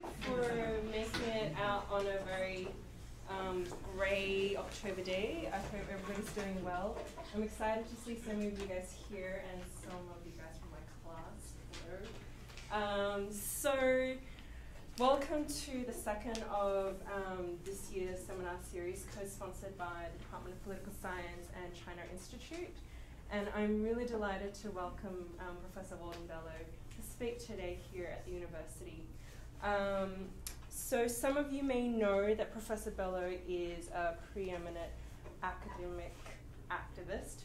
For making it out on a very grey October day. I hope everybody's doing well. I'm excited to see some of you guys here and some of you guys from my class. Hello. So, welcome to the second of this year's seminar series co-sponsored by the Department of Political Science and China Institute. And I'm really delighted to welcome Professor Walden Bello to speak today here at the university. So some of you may know that Professor Bello is a preeminent academic activist.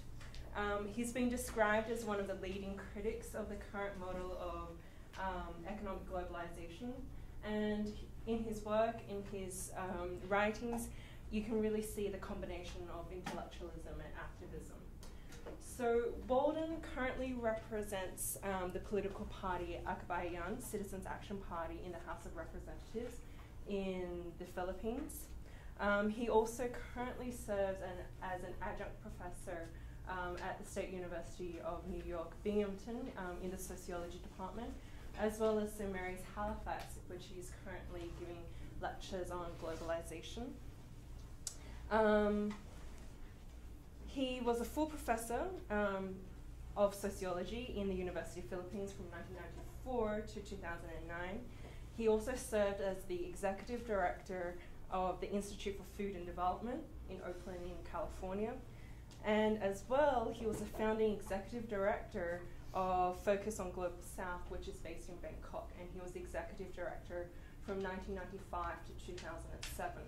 He's been described as one of the leading critics of the current model of economic globalization. And in his work, in his writings, you can really see the combination of intellectualism and activism. So Walden currently represents the political party Akbayan, Citizens Action Party, in the House of Representatives in the Philippines. He also currently serves as an adjunct professor at the State University of New York, Binghamton, in the Sociology department, as well as St. Mary's, Halifax, which he's currently giving lectures on globalization. He was a full professor of sociology in the University of Philippines from 1994 to 2009. He also served as the executive director of the Institute for Food and Development in Oakland, in California. And as well, he was a founding executive director of Focus on Global South, which is based in Bangkok. And he was the executive director from 1995 to 2007.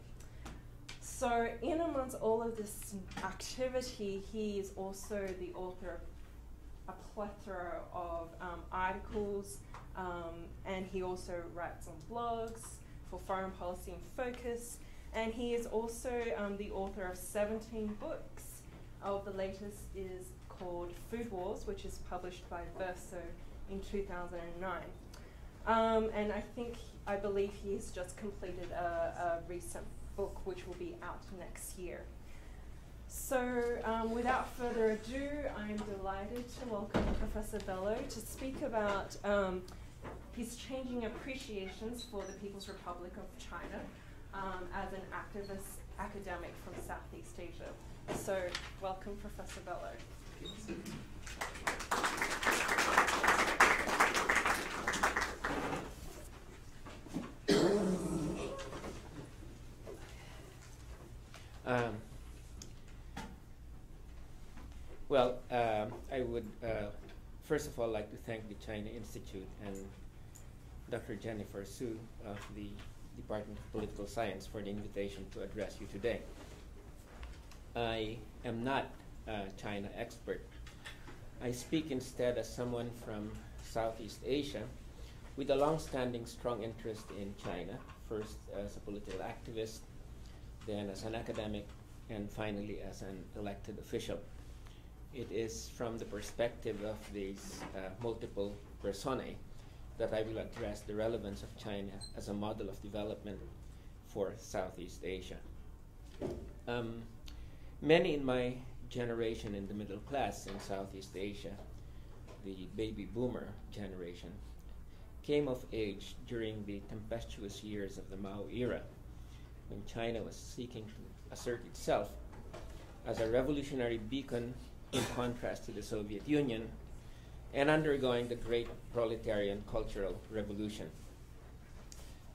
So in amongst all of this activity, he is also the author of a plethora of articles, and he also writes on blogs for Foreign Policy in Focus, and he is also the author of 17 books. The latest is called Food Wars, which is published by Verso in 2009. And I believe he's just completed a recent book which will be out next year. So without further ado, I'm delighted to welcome Professor Bello to speak about his changing appreciations for the People's Republic of China as an activist academic from Southeast Asia. So welcome, Professor Bello. I would first of all like to thank the China Institute and Dr. Jennifer Su of the Department of Political Science for the invitation to address you today. I am not a China expert. I speak instead as someone from Southeast Asia with a long-standing strong interest in China, first as a political activist, then as an academic, and finally as an elected official. It is from the perspective of these multiple personae that I will address the relevance of China as a model of development for Southeast Asia. Many in my generation in the middle class in Southeast Asia, the baby boomer generation, came of age during the tempestuous years of the Mao era, when China was seeking to assert itself as a revolutionary beacon in contrast to the Soviet Union and undergoing the great proletarian cultural revolution.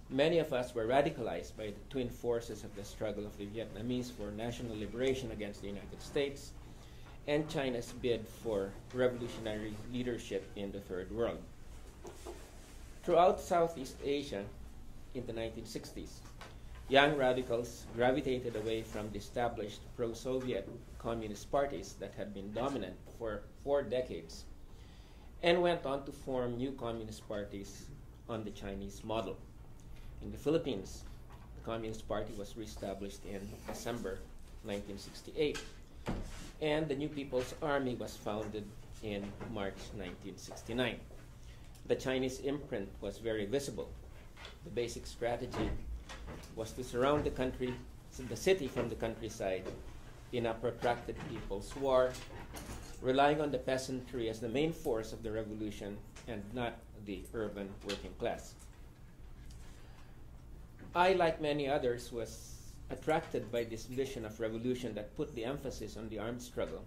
Many of us were radicalized by the twin forces of the struggle of the Vietnamese for national liberation against the United States and China's bid for revolutionary leadership in the Third World. Throughout Southeast Asia in the 1960s, young radicals gravitated away from the established pro-Soviet communist parties that had been dominant for 4 decades and went on to form new communist parties on the Chinese model. In the Philippines, the Communist Party was reestablished in December 1968, and the New People's Army was founded in March 1969. The Chinese imprint was very visible. The basic strategy was to surround the city from the countryside in a protracted people's war, relying on the peasantry as the main force of the revolution and not the urban working class. I, like many others, was attracted by this vision of revolution that put the emphasis on the armed struggle,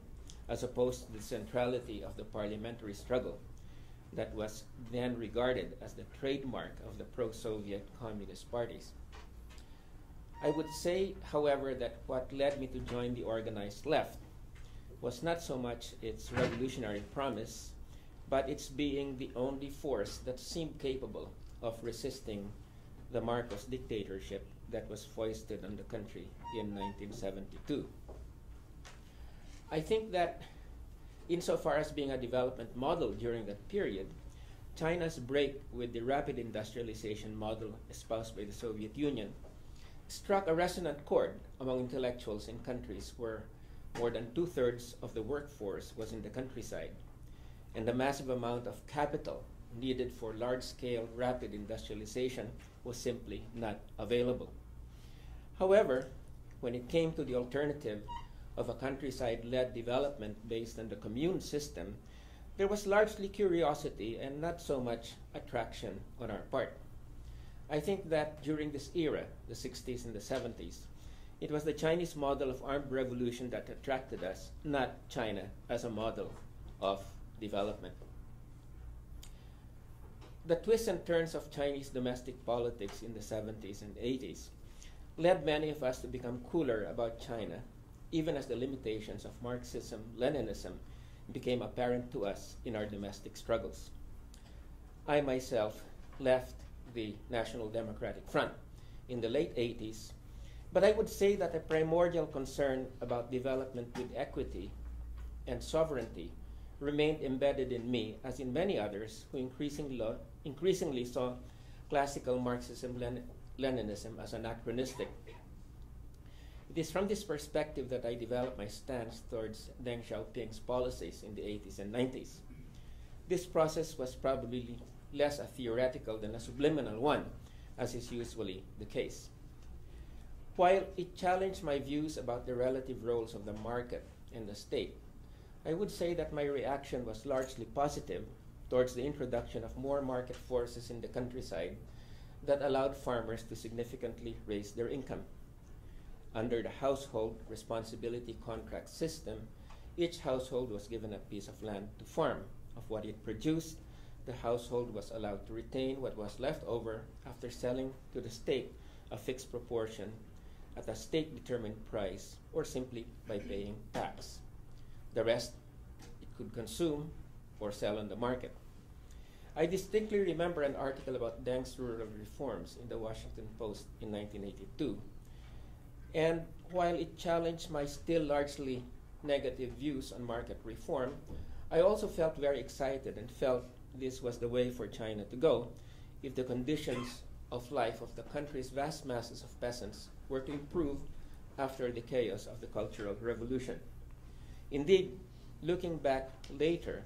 as opposed to the centrality of the parliamentary struggle that was then regarded as the trademark of the pro-Soviet communist parties. I would say, however, that what led me to join the organized left was not so much its revolutionary promise, but its being the only force that seemed capable of resisting the Marcos dictatorship that was foisted on the country in 1972. I think that insofar as being a development model during that period, China's break with the rapid industrialization model espoused by the Soviet Union struck a resonant chord among intellectuals in countries where more than 2/3 of the workforce was in the countryside, and the massive amount of capital needed for large-scale rapid industrialization was simply not available. However, when it came to the alternative of a countryside-led development based on the commune system, there was largely curiosity and not so much attraction on our part. I think that during this era, the 60s and the 70s, it was the Chinese model of armed revolution that attracted us, not China as a model of development. The twists and turns of Chinese domestic politics in the 70s and 80s led many of us to become cooler about China, even as the limitations of Marxism, Leninism became apparent to us in our domestic struggles. I myself left the National Democratic Front in the late 80s, but I would say that a primordial concern about development with equity and sovereignty remained embedded in me, as in many others who increasingly saw classical Marxism-Leninism as anachronistic. It is from this perspective that I developed my stance towards Deng Xiaoping's policies in the 80s and 90s. This process was probably less a theoretical than a subliminal one, as is usually the case. While it challenged my views about the relative roles of the market and the state, I would say that my reaction was largely positive towards the introduction of more market forces in the countryside that allowed farmers to significantly raise their income. Under the household responsibility contract system, each household was given a piece of land to farm. Of what it produced, the household was allowed to retain what was left over after selling to the state a fixed proportion at a state-determined price or simply by paying tax. The rest it could consume or sell on the market. I distinctly remember an article about Deng's rural reforms in the Washington Post in 1982. And while it challenged my still largely negative views on market reform, I also felt very excited and felt this was the way for China to go if the conditions of life of the country's vast masses of peasants were to improve after the chaos of the Cultural Revolution. Indeed, looking back later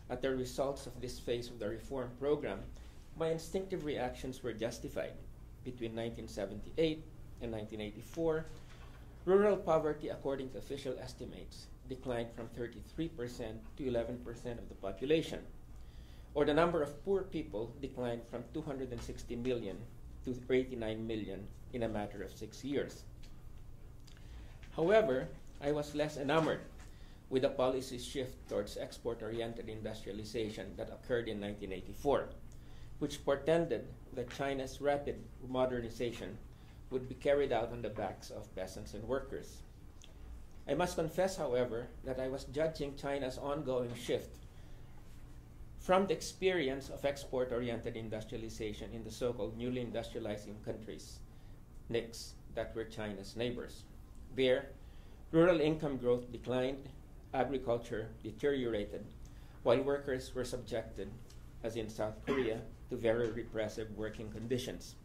at the results of this phase of the reform program, my instinctive reactions were justified. Between 1978 and 1984, rural poverty, according to official estimates, declined from 33% to 11% of the population, or the number of poor people declined from 260 million to 89 million in a matter of 6 years. However, I was less enamored with the policy shift towards export-oriented industrialization that occurred in 1984, which portended that China's rapid modernization would be carried out on the backs of peasants and workers. I must confess, however, that I was judging China's ongoing shift from the experience of export-oriented industrialization in the so-called newly industrializing countries, NICs, that were China's neighbors. There, rural income growth declined, agriculture deteriorated, while workers were subjected, as in South Korea, to very repressive working conditions.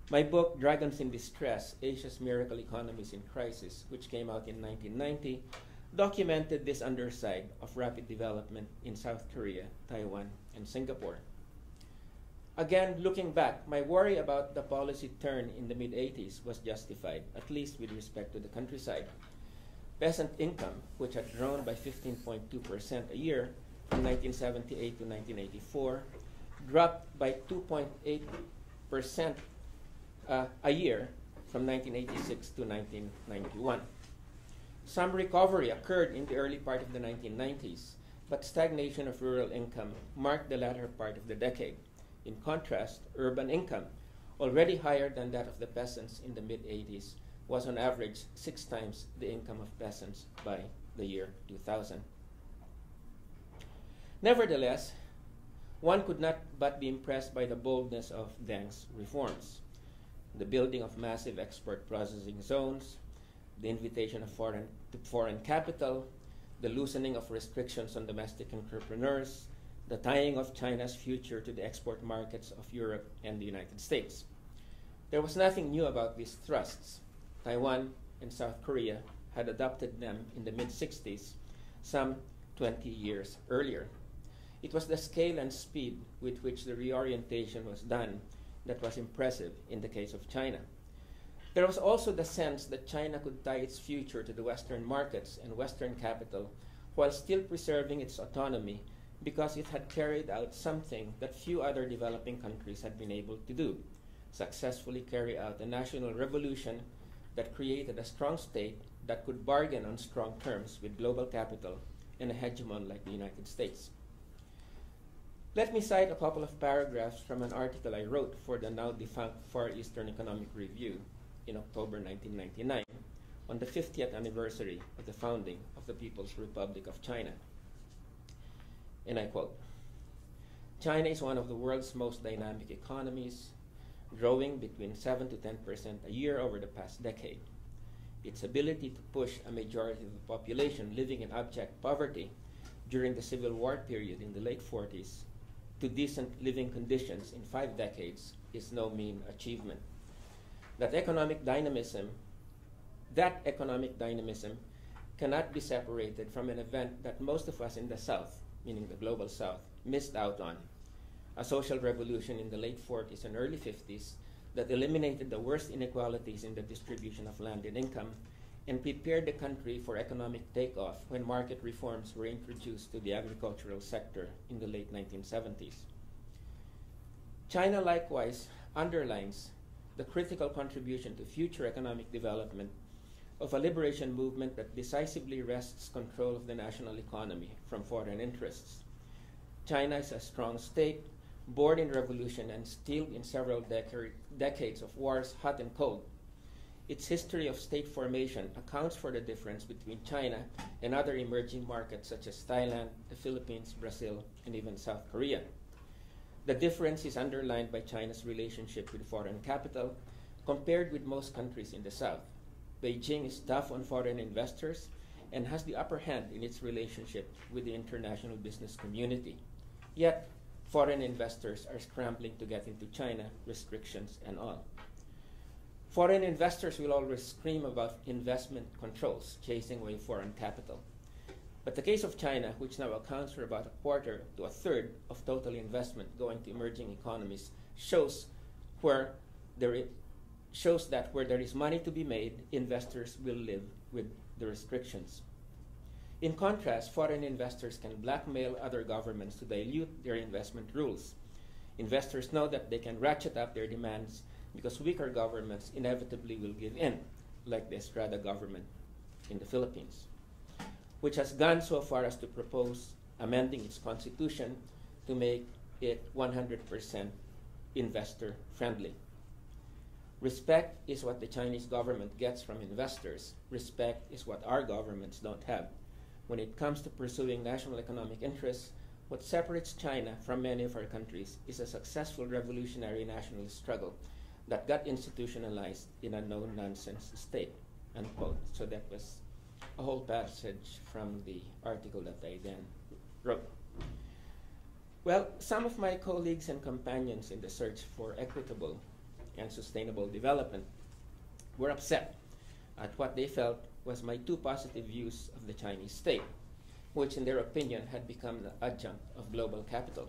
My book, Dragons in Distress, Asia's Miracle Economies in Crisis, which came out in 1990, documented this underside of rapid development in South Korea, Taiwan, and Singapore. Again, looking back, my worry about the policy turn in the mid-80s was justified, at least with respect to the countryside. Peasant income, which had grown by 15.2% a year from 1978 to 1984, dropped by 2.8% a year from 1986 to 1991. Some recovery occurred in the early part of the 1990s, but stagnation of rural income marked the latter part of the decade. In contrast, urban income, already higher than that of the peasants in the mid-80s, was on average 6 times the income of peasants by the year 2000. Nevertheless, one could not but be impressed by the boldness of Deng's reforms. The building of massive export processing zones, the invitation of foreign capital, the loosening of restrictions on domestic entrepreneurs, the tying of China's future to the export markets of Europe and the United States. There was nothing new about these thrusts. Taiwan and South Korea had adopted them in the mid-60s, some 20 years earlier. It was the scale and speed with which the reorientation was done that was impressive in the case of China. There was also the sense that China could tie its future to the Western markets and Western capital while still preserving its autonomy because it had carried out something that few other developing countries had been able to do, successfully carry out a national revolution that created a strong state that could bargain on strong terms with global capital and a hegemon like the United States. Let me cite a couple of paragraphs from an article I wrote for the now defunct Far Eastern Economic Review in October 1999 on the 50th anniversary of the founding of the People's Republic of China. And I quote, "China is one of the world's most dynamic economies, growing between 7 to 10% a year over the past decade. Its ability to push a majority of the population living in abject poverty during the Civil War period in the late 40s to decent living conditions in 5 decades is no mean achievement. That economic dynamism cannot be separated from an event that most of us in the South, meaning the global South, missed out on, a social revolution in the late 40s and early 50s that eliminated the worst inequalities in the distribution of land and income and prepared the country for economic takeoff when market reforms were introduced to the agricultural sector in the late 1970s. China likewise underlines the critical contribution to future economic development of a liberation movement that decisively wrests control of the national economy from foreign interests. China is a strong state, born in revolution and steeled in several decades of wars, hot and cold. Its history of state formation accounts for the difference between China and other emerging markets such as Thailand, the Philippines, Brazil, and even South Korea. The difference is underlined by China's relationship with foreign capital compared with most countries in the South. Beijing is tough on foreign investors and has the upper hand in its relationship with the international business community. Yet, foreign investors are scrambling to get into China, restrictions and all. Foreign investors will always scream about investment controls, chasing away foreign capital. But the case of China, which now accounts for about 1/4 to 1/3 of total investment going to emerging economies, shows that where there is money to be made, investors will live with the restrictions. In contrast, foreign investors can blackmail other governments to dilute their investment rules. Investors know that they can ratchet up their demands because weaker governments inevitably will give in, like the Estrada government in the Philippines, which has gone so far as to propose amending its constitution to make it 100% investor-friendly. Respect is what the Chinese government gets from investors. Respect is what our governments don't have. When it comes to pursuing national economic interests, what separates China from many of our countries is a successful revolutionary nationalist struggle that got institutionalized in a no-nonsense state, unquote. So that was a whole passage from the article that I then wrote. Well, some of my colleagues and companions in the search for equitable and sustainable development were upset at what they felt was my too positive views of the Chinese state, which in their opinion had become the adjunct of global capital.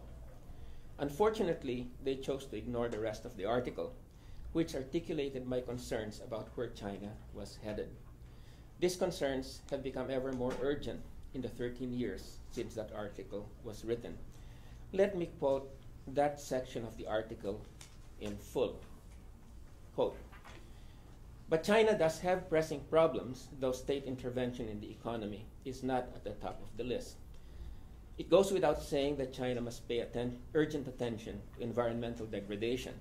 Unfortunately, they chose to ignore the rest of the article, which articulated my concerns about where China was headed. These concerns have become ever more urgent in the 13 years since that article was written. Let me quote that section of the article in full. Quote, but China does have pressing problems, though state intervention in the economy is not at the top of the list. It goes without saying that China must pay urgent attention to environmental degradation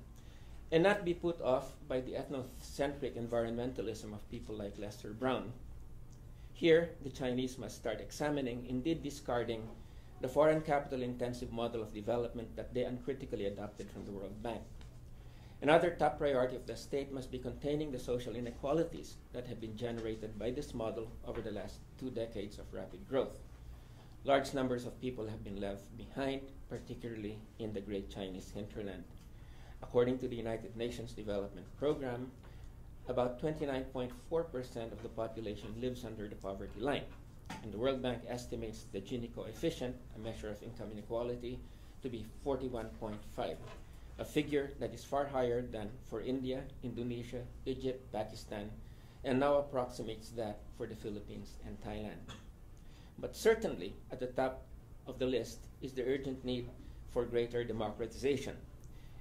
and not be put off by the ethnocentric environmentalism of people like Lester Brown. Here, the Chinese must start examining, indeed discarding, the foreign capital-intensive model of development that they uncritically adopted from the World Bank. Another top priority of the state must be containing the social inequalities that have been generated by this model over the last 2 decades of rapid growth. Large numbers of people have been left behind, particularly in the Great Chinese Hinterland. According to the United Nations Development Program, about 29.4% of the population lives under the poverty line, and the World Bank estimates the Gini coefficient, a measure of income inequality, to be 41.5, a figure that is far higher than for India, Indonesia, Egypt, Pakistan, and now approximates that for the Philippines and Thailand. But certainly, at the top of the list is the urgent need for greater democratization.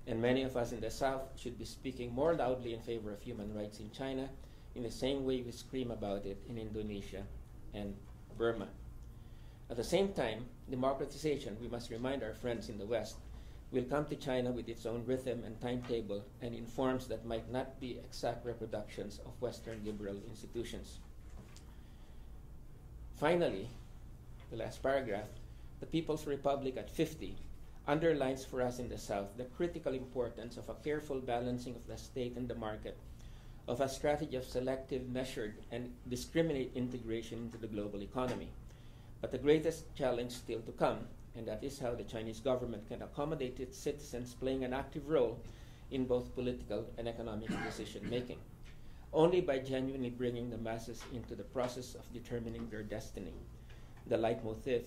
And many of us in the South should be speaking more loudly in favor of human rights in China in the same way we scream about it in Indonesia and Burma. At the same time, democratization, we must remind our friends in the West, will come to China with its own rhythm and timetable and in forms that might not be exact reproductions of Western liberal institutions. Finally, the last paragraph, the People's Republic at 50 underlines for us in the South the critical importance of a careful balancing of the state and the market, of a strategy of selective, measured, and discriminate integration into the global economy. But the greatest challenge still to come, and that is how the Chinese government can accommodate its citizens playing an active role in both political and economic decision-making. Only by genuinely bringing the masses into the process of determining their destiny, the leitmotif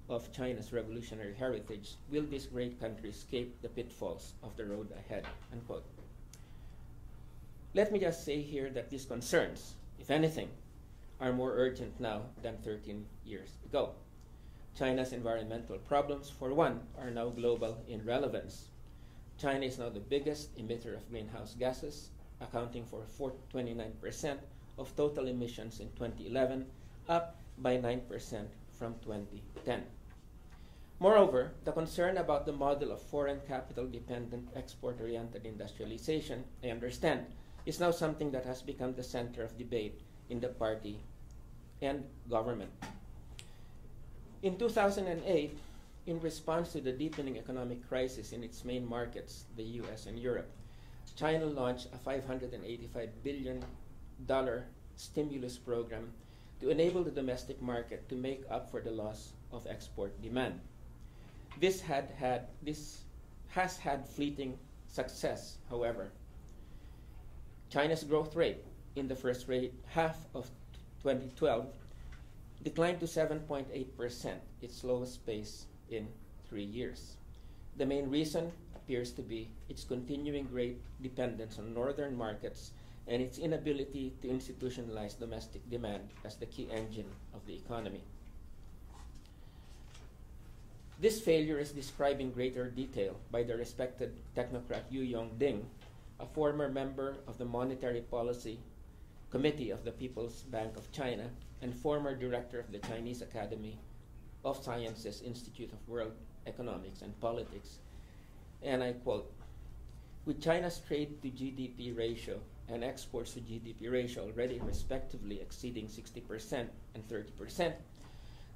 of China's revolutionary heritage, will this great country escape the pitfalls of the road ahead, unquote. Let me just say here that these concerns, if anything, are more urgent now than 13 years ago. China's environmental problems, for one, are now global in relevance. China is now the biggest emitter of greenhouse gases, accounting for 29% of total emissions in 2011, up by 9% from 2010. Moreover, the concern about the model of foreign capital-dependent, export-oriented industrialization, I understand, is now something that has become the center of debate in the party and government. In 2008, in response to the deepening economic crisis in its main markets, the US and Europe, China launched a $585 billion stimulus program to enable the domestic market to make up for the loss of export demand. This has had fleeting success, however. China's growth rate in the first half of 2012 declined to 7.8%, its lowest pace in 3 years. The main reason appears to be its continuing great dependence on northern markets and its inability to institutionalize domestic demand as the key engine of the economy. This failure is described in greater detail by the respected technocrat Yu Yongding, a former member of the Monetary Policy Committee of the People's Bank of China and former director of the Chinese Academy of Sciences Institute of World Economics and Politics. And I quote, "With China's trade to GDP ratio and exports to GDP ratio already respectively exceeding 60% and 30%,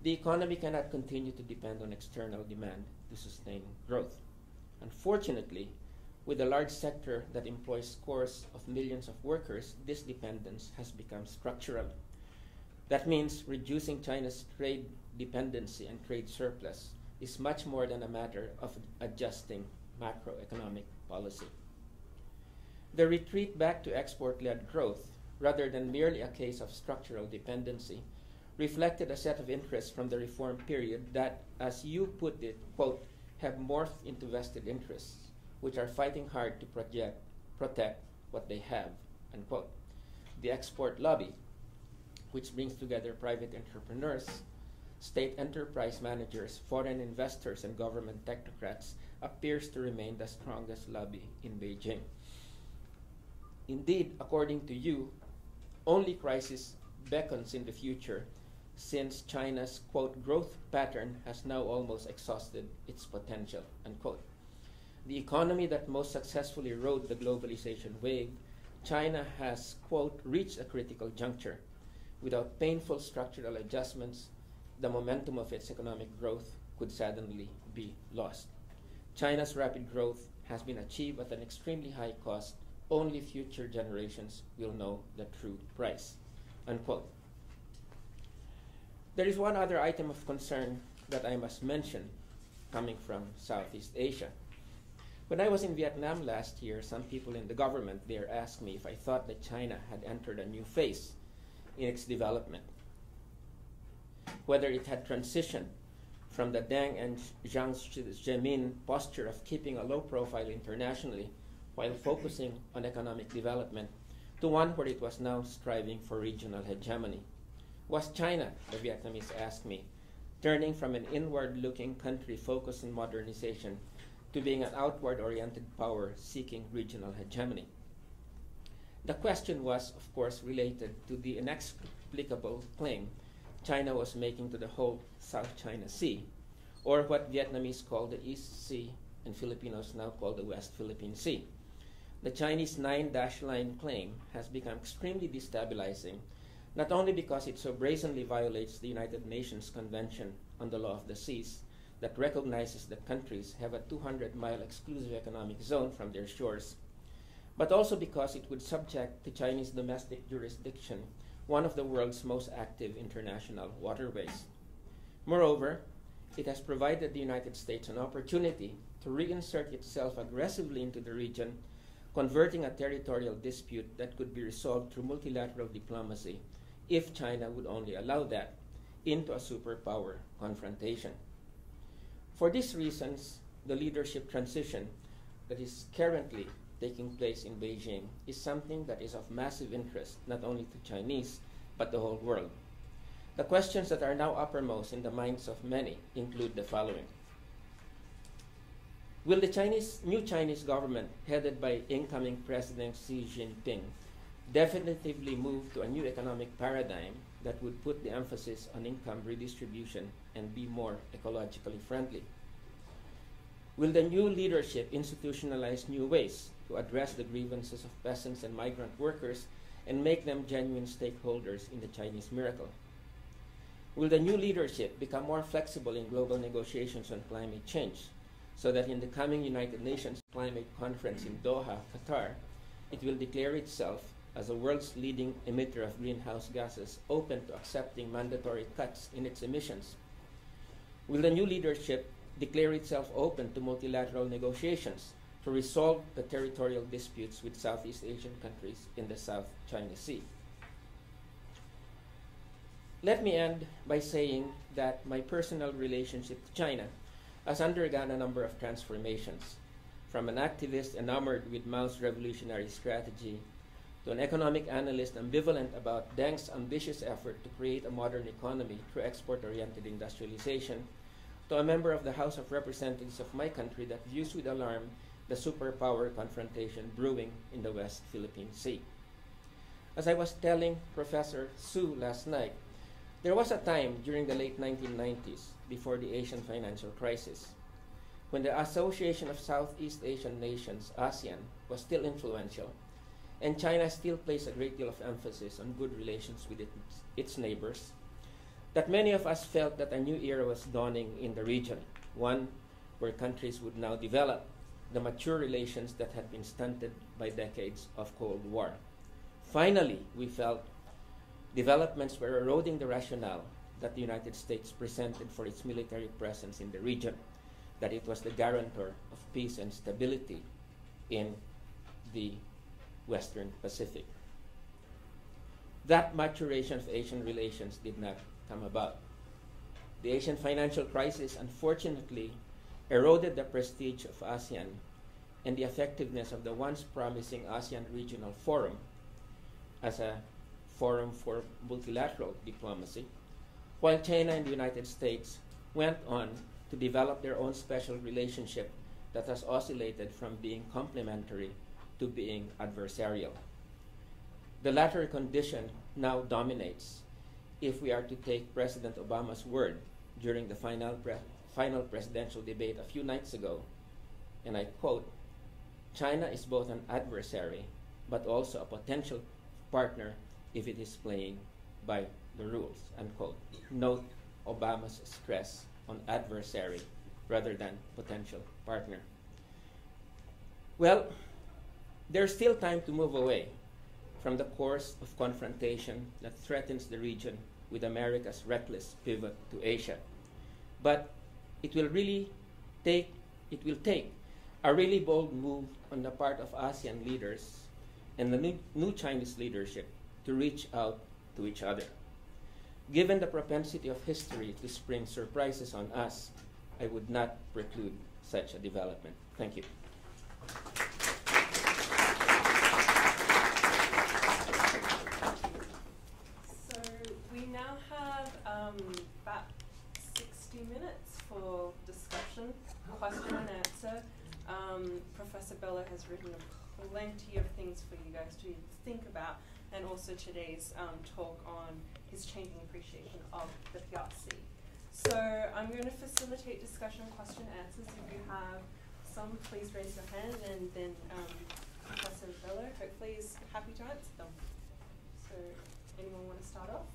the economy cannot continue to depend on external demand to sustain growth. Unfortunately, with a large sector that employs scores of millions of workers, this dependence has become structural. That means reducing China's trade dependency and trade surplus is much more than a matter of adjusting macroeconomic policy. The retreat back to export-led growth, rather than merely a case of structural dependency, reflected a set of interests from the reform period that, as you put it, quote, have morphed into vested interests, which are fighting hard to protect what they have, unquote. The export lobby, which brings together private entrepreneurs, state enterprise managers, foreign investors, and government technocrats, appears to remain the strongest lobby in Beijing. Indeed, according to you, only crisis beckons in the future, since China's, quote, growth pattern has now almost exhausted its potential, unquote. The economy that most successfully rode the globalization wave, China has, quote, reached a critical juncture. Without painful structural adjustments, the momentum of its economic growth could suddenly be lost. China's rapid growth has been achieved at an extremely high cost. Only future generations will know the true price, unquote. There is one other item of concern that I must mention coming from Southeast Asia. When I was in Vietnam last year, some people in the government there asked me if I thought that China had entered a new phase in its development, whether it had transitioned from the Deng and Jiang Zemin posture of keeping a low profile internationally while focusing on economic development to one where it was now striving for regional hegemony. Was China, the Vietnamese asked me, turning from an inward-looking country focused on modernization to being an outward-oriented power seeking regional hegemony? The question was, of course, related to the inexplicable claim China was making to the whole South China Sea, or what Vietnamese call the East Sea and Filipinos now call the West Philippine Sea. The Chinese 9-line claim has become extremely destabilizing, not only because it so brazenly violates the United Nations Convention on the Law of the Seas that recognizes that countries have a 200-mile exclusive economic zone from their shores, but also because it would subject to Chinese domestic jurisdiction one of the world's most active international waterways. Moreover, it has provided the United States an opportunity to reinsert itself aggressively into the region, converting a territorial dispute that could be resolved through multilateral diplomacy, if China would only allow that, into a superpower confrontation. For these reasons, the leadership transition that is currently taking place in Beijing is something that is of massive interest, not only to Chinese, but the whole world. The questions that are now uppermost in the minds of many include the following. Will the new Chinese government, headed by incoming President Xi Jinping, definitively move to a new economic paradigm that would put the emphasis on income redistribution and be more ecologically friendly? Will the new leadership institutionalize new ways to address the grievances of peasants and migrant workers and make them genuine stakeholders in the Chinese miracle? Will the new leadership become more flexible in global negotiations on climate change, so that in the coming United Nations Climate Conference in Doha, Qatar, it will declare itself as the world's leading emitter of greenhouse gases, open to accepting mandatory cuts in its emissions? Will the new leadership declare itself open to multilateral negotiations to resolve the territorial disputes with Southeast Asian countries in the South China Sea? Let me end by saying that my personal relationship to China has undergone a number of transformations, from an activist enamored with Mao's revolutionary strategy to an economic analyst ambivalent about Deng's ambitious effort to create a modern economy through export-oriented industrialization, to a member of the House of Representatives of my country that views with alarm the superpower confrontation brewing in the West Philippine Sea. As I was telling Professor Su last night, there was a time during the late 1990s, before the Asian financial crisis, when the Association of Southeast Asian Nations, ASEAN, was still influential, and China still placed a great deal of emphasis on good relations with its neighbors, that many of us felt that a new era was dawning in the region, one where countries would now develop the mature relations that had been stunted by decades of Cold War. Finally, we felt developments were eroding the rationale that the United States presented for its military presence in the region, that it was the guarantor of peace and stability in the Western Pacific. That maturation of Asian relations did not come about. The Asian financial crisis, unfortunately, eroded the prestige of ASEAN and the effectiveness of the once promising ASEAN Regional Forum as a forum for multilateral diplomacy, while China and the United States went on to develop their own special relationship that has oscillated from being complementary to being adversarial. The latter condition now dominates if we are to take President Obama's word during the final presidential debate a few nights ago, and I quote, "China is both an adversary but also a potential partner if it is playing by the rules," unquote. Note Obama's stress on adversary rather than potential partner. Well, there's still time to move away from the course of confrontation that threatens the region with America's reckless pivot to Asia. But it will take a really bold move on the part of ASEAN leaders and the new Chinese leadership to reach out to each other. Given the propensity of history to spring surprises on us, I would not preclude such a development. Thank you. So we now have about 60 minutes for discussion, question and answer. Professor Bello has written plenty of things for you guys to think about, and also today's talk on his changing appreciation of the PRC. So I'm going to facilitate discussion, question, answers. If you have some, please raise your hand, and then Professor Bello hopefully is happy to answer them. So anyone want to start off?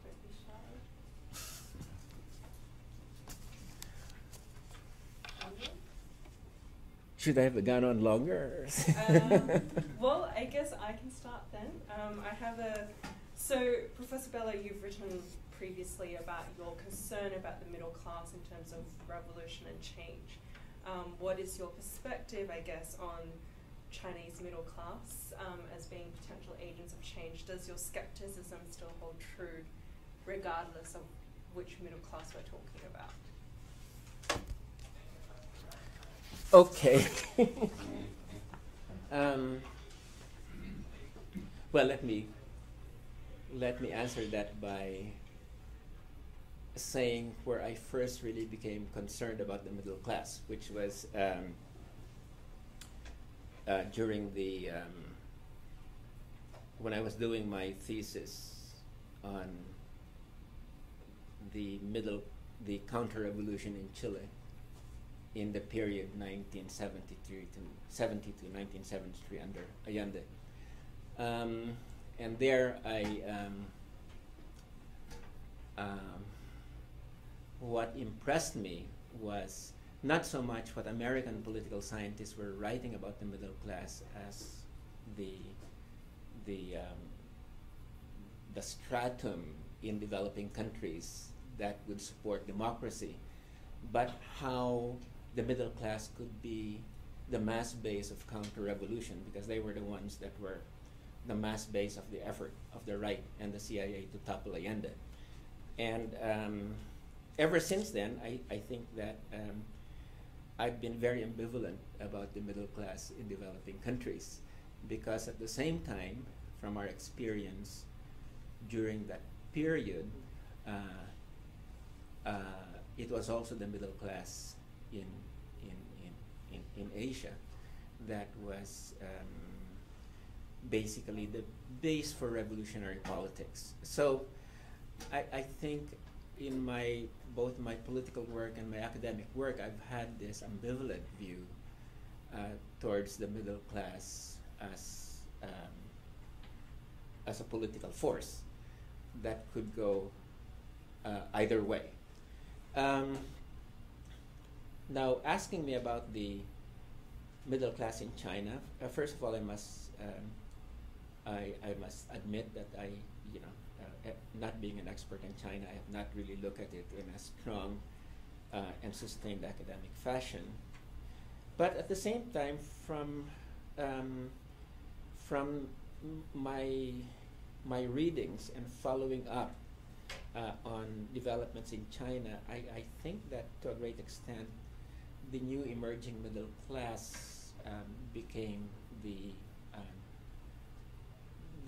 Don't be shy. Should I have the gun on longer? Well, I guess I can start then. I have so Professor Bello, you've written previously about your concern about the middle class in terms of revolution and change. What is your perspective, I guess, on Chinese middle class as being potential agents of change? Does your skepticism still hold true regardless of which middle class we're talking about? Okay. Well, let me answer that by saying where I first really became concerned about the middle class, which was during the when I was doing my thesis on the counter-revolution in Chile in the period 1973 to 1973 under Allende. And there what impressed me was not so much what American political scientists were writing about the middle class as the stratum in developing countries that would support democracy, but how the middle class could be the mass base of counter-revolution, because they were the ones that were the mass base of the effort of the right and the CIA to topple Allende. And ever since then, I think that I've been very ambivalent about the middle class in developing countries, because at the same time, from our experience during that period, it was also the middle class in Asia that was basically the base for revolutionary politics. So I think in both my political work and my academic work, I've had this ambivalent view towards the middle class as a political force that could go either way. Now, asking me about the middle class in China, first of all, I must admit that not being an expert in China, I have not really looked at it in a strong and sustained academic fashion. But at the same time, from my readings and following up on developments in China, I think that to a great extent, the new emerging middle class became the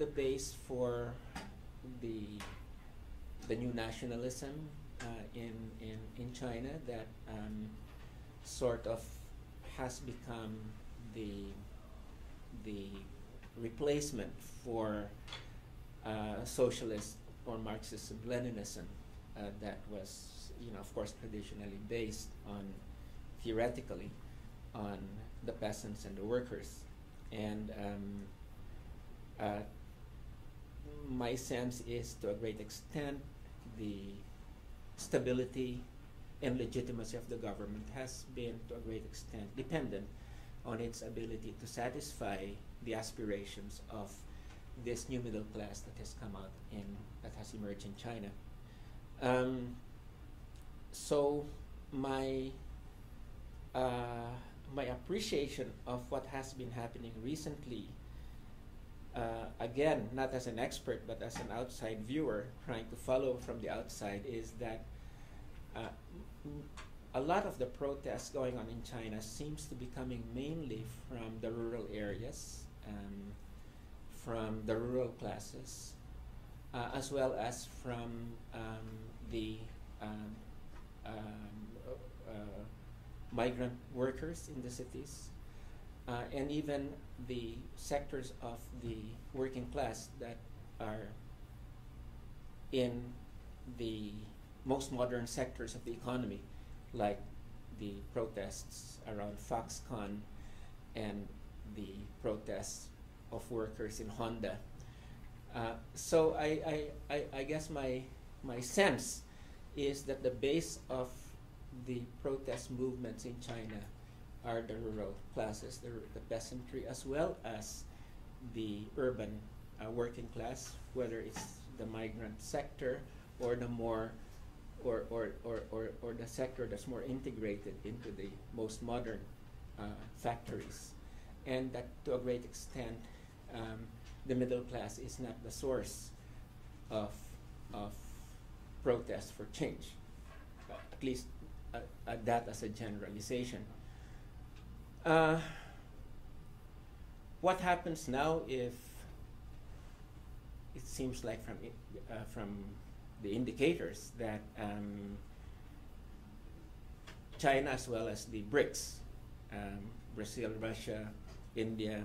base for the new nationalism in China that sort of has become the replacement for socialist or Marxism-Leninism that was, of course, traditionally based on, theoretically, on the peasants and the workers. And my sense is, to a great extent, the stability and legitimacy of the government has been, to a great extent, dependent on its ability to satisfy the aspirations of this new middle class that has come out that has emerged in China. So my appreciation of what has been happening recently, again, not as an expert, but as an outside viewer trying to follow from the outside, is that a lot of the protests going on in China seems to be coming mainly from the rural areas, from the rural classes, as well as from the migrant workers in the cities, and even the sectors of the working class that are in the most modern sectors of the economy, like the protests around Foxconn and the protests of workers in Honda. So I guess my sense is that the base of the protest movements in China are the rural classes, the peasantry, as well as the urban working class, whether it's the migrant sector or the more or the sector that's more integrated into the most modern factories. And that, to a great extent, the middle class is not the source of protest for change, at least that as a generalization. What happens now if it seems like from the indicators that China, as well as the BRICS, Brazil, Russia, India,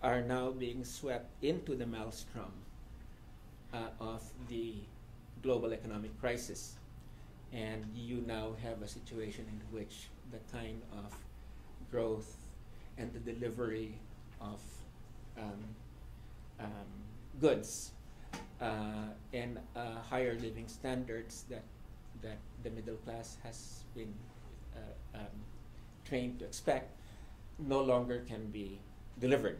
are now being swept into the maelstrom of the global economic crisis. And you now have a situation in which the kind of growth and the delivery of goods and higher living standards that the middle class has been trained to expect no longer can be delivered.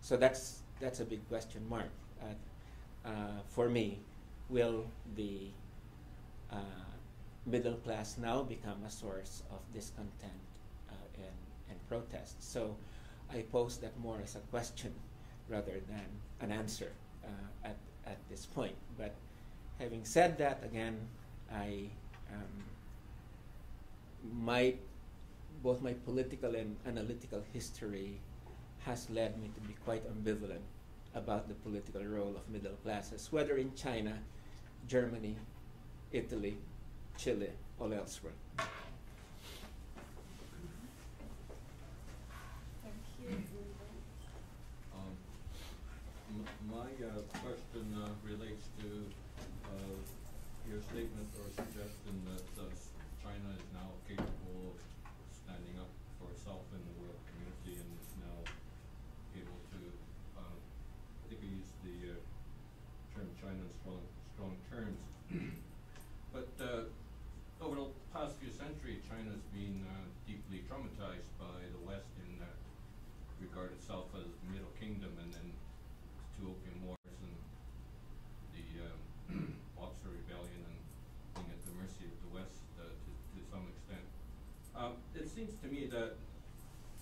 So that's a big question mark for me. Will the middle class now become a source of discontent and protest? So I pose that more as a question rather than an answer at this point. But having said that, again, both my political and analytical history has led me to be quite ambivalent about the political role of middle classes, whether in China, Germany, Italy, Chile, or elsewhere. Thank you. My question relates to your statement or suggestion that China is now capable of standing up for itself in the world community and is now able to, I think we used the term China in strong terms. But over the past few centuries, China's been deeply traumatized by the West in that regard itself as the Middle Kingdom, and then two opium wars and the Boxer Rebellion, and being at the mercy of the West to some extent. It seems to me that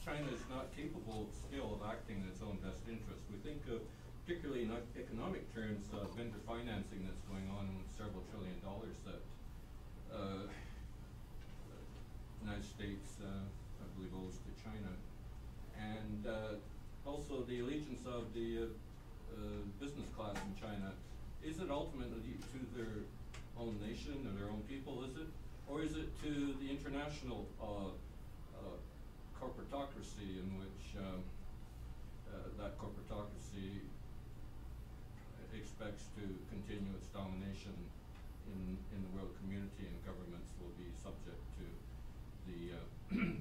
China is not capable still of acting in its own best interest. We think of, particularly in economic terms, vendor financing that's going on with several $1 trillion that the United States, I believe, owes to China. And also the allegiance of the business class in China. Is it ultimately to their own nation or their own people, is it? Or is it to the international corporatocracy in which that corporatocracy expects to continue its domination in the world community, and governments will be subject to the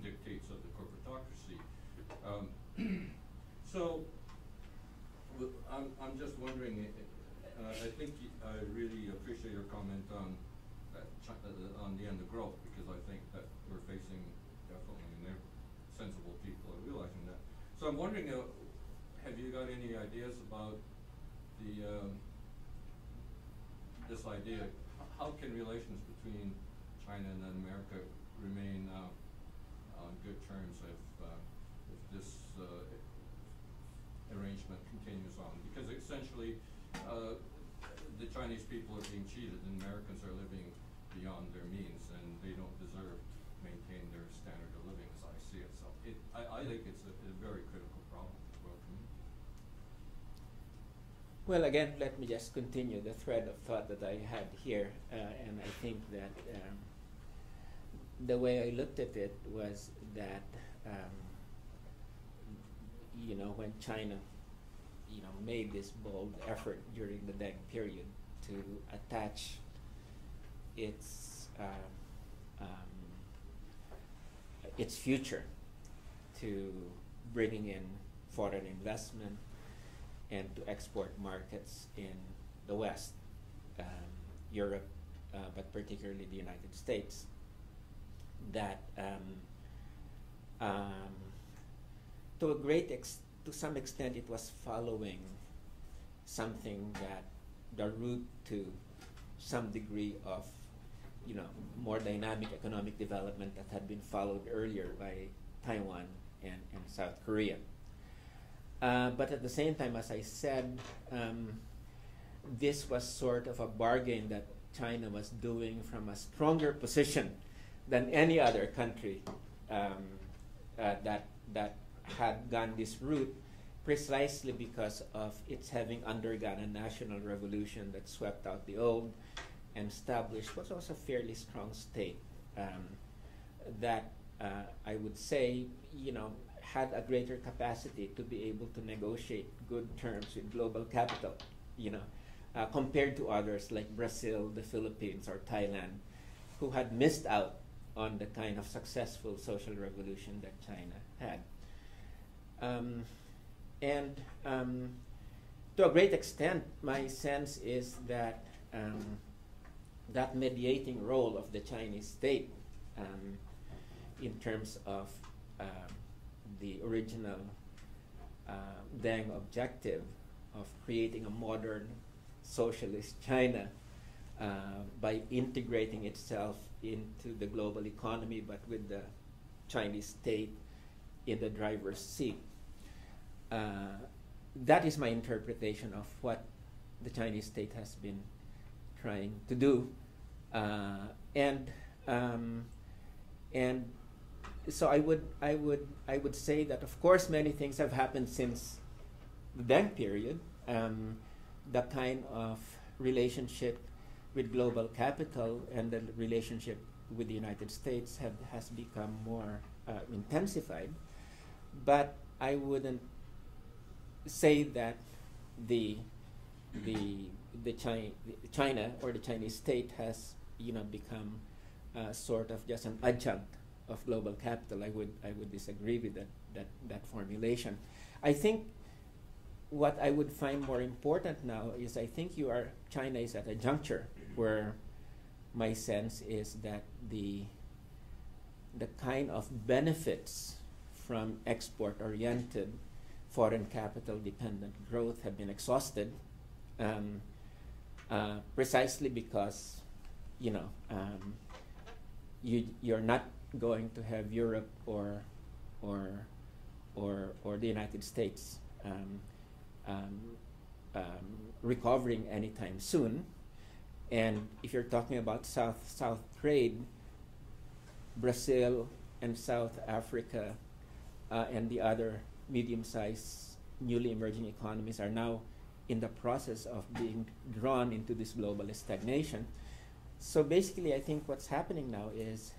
dictates of the corporatocracy. So I'm just wondering, I think I really appreciate your comment on the end of growth, because I think that we're facing definitely, and they're sensible people are realizing that. So I'm wondering, have you got any ideas about the this idea? How can relations between China and America remain on good terms if this arrangement continues on? Because essentially, the Chinese people are being cheated, and Americans are living beyond their means, and they don't deserve to maintain their standard of living, as I see it. So I think it's a very critical problem for the world community. Well, again, let me just continue the thread of thought that I had here, and I think that the way I looked at it was that, when China, made this bold effort during the Deng period to attach its future to bringing in foreign investment and to export markets in the West, Europe, but particularly the United States, that to some extent it was following something that the route to some degree of more dynamic economic development that had been followed earlier by Taiwan and South Korea. But at the same time, as I said, this was sort of a bargain that China was doing from a stronger position than any other country that had gone this route, precisely because of its having undergone a national revolution that swept out the old and established what was a fairly strong state that I would say, had a greater capacity to be able to negotiate good terms with global capital, compared to others like Brazil, the Philippines, or Thailand, who had missed out on the kind of successful social revolution that China had. To a great extent, my sense is that that mediating role of the Chinese state in terms of the original Deng objective of creating a modern socialist China by integrating itself into the global economy, but with the Chinese state in the driver's seat. That is my interpretation of what the Chinese state has been trying to do, and so I would say that, of course, many things have happened since the Deng period. The kind of relationship with global capital and the relationship with the United States has become more intensified, but I wouldn't say that China or the Chinese state has become sort of just an adjunct of global capital. I would disagree with that formulation. I think what I would find more important now is China is at a juncture where my sense is that the kind of benefits from export-oriented, foreign capital-dependent growth have been exhausted, precisely because you're not going to have Europe or the United States recovering anytime soon. And if you're talking about South trade, Brazil and South Africa and the other medium-sized newly emerging economies are now in the process of being drawn into this globalist stagnation. So basically, I think what's happening now is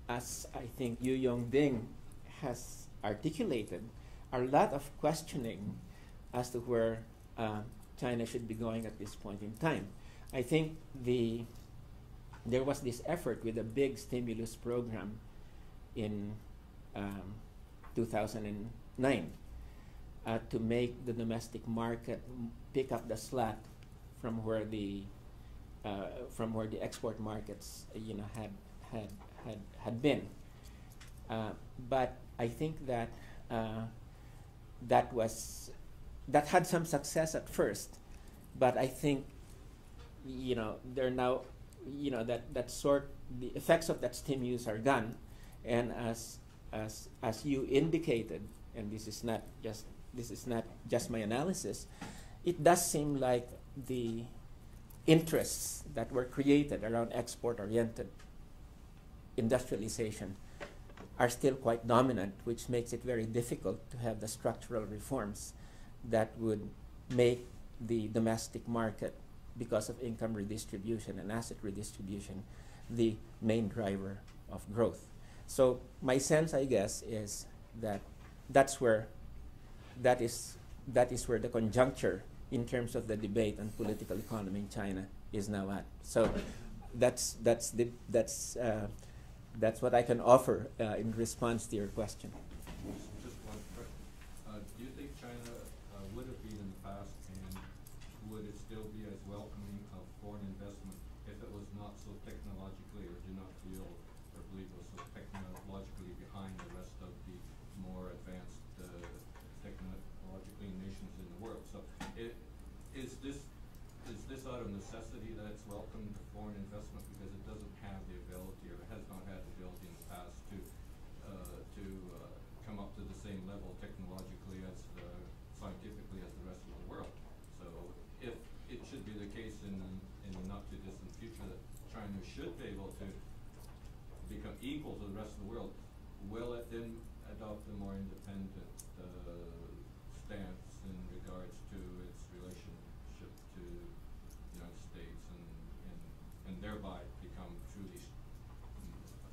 as I think Yu Yongding has articulated, are a lot of questioning as to where China should be going at this point in time. I think there was this effort with a big stimulus program in 2009 to make the domestic market pick up the slack from where the export markets had been. But I think that that had some success at first, but I think they're now the effects of that stimulus are gone, and as you indicated, and this is not just my analysis, it does seem like the interests that were created around export-oriented industrialization are still quite dominant, which makes it very difficult to have the structural reforms that would make the domestic market, because of income redistribution and asset redistribution, the main driver of growth. So my sense, I guess, is that that is where the conjuncture in terms of the debate on political economy in China is now at. So that's what I can offer in response to your question. Just one question. Do you think China would have been in the past, and would it still be as welcoming of foreign investment if it was not so technologically, or do not feel or believe it was so technologically behind the rest of the more advanced technologically nations in the world? So is this out of necessity that it's welcomed to foreign investment because it doesn't have the ability, or it has not had the ability in the past to come up to the same level technologically as scientifically as the rest of the world? So if it should be the case in the not too distant future that China should be able to become equal to the rest of the world, will it then adopt a more independent stance in regards to its relationship to the United States, and thereby become truly,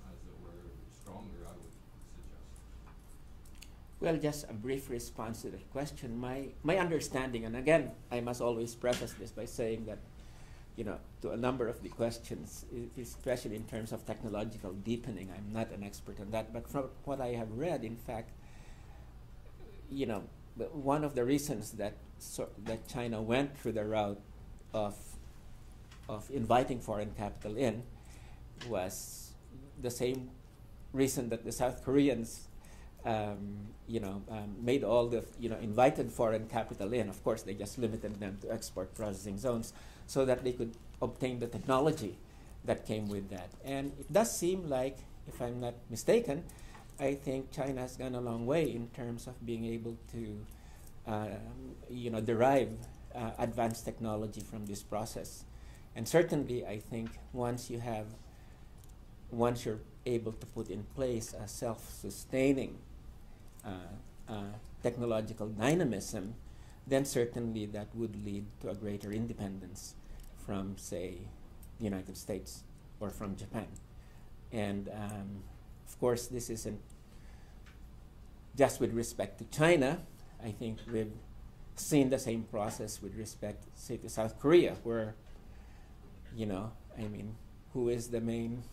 as it were, stronger, I would suggest? Well, just a brief response to that question. My understanding, and again, I must always preface this by saying that, to a number of the questions, especially in terms of technological deepening, I'm not an expert on that. But from what I have read, in fact, one of the reasons that China went through the route of inviting foreign capital in was the same reason that the South Koreans made all the invited foreign capital in. Of course, they just limited them to export processing zones so that they could obtain the technology that came with that. And it does seem like, if I'm not mistaken, I think China has gone a long way in terms of being able to derive advanced technology from this process. And certainly, I think once you're able to put in place a self-sustaining technological dynamism, then certainly that would lead to a greater independence from, say, the United States or from Japan. And of course, this isn't just with respect to China. I think we've seen the same process with respect, say, to South Korea, where, who is the main,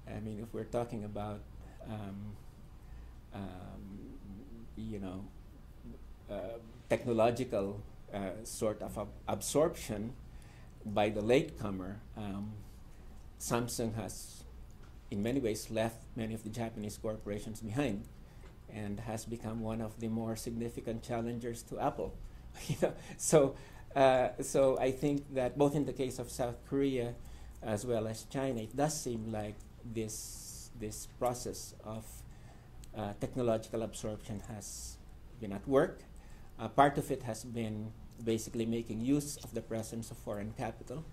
if we're talking about, technological sort of absorption by the latecomer, Samsung has, in many ways, left many of the Japanese corporations behind, and has become one of the more significant challengers to Apple. So I think that both in the case of South Korea as well as China, it does seem like this process of technological absorption has been at work. Part of it has been basically making use of the presence of foreign capital.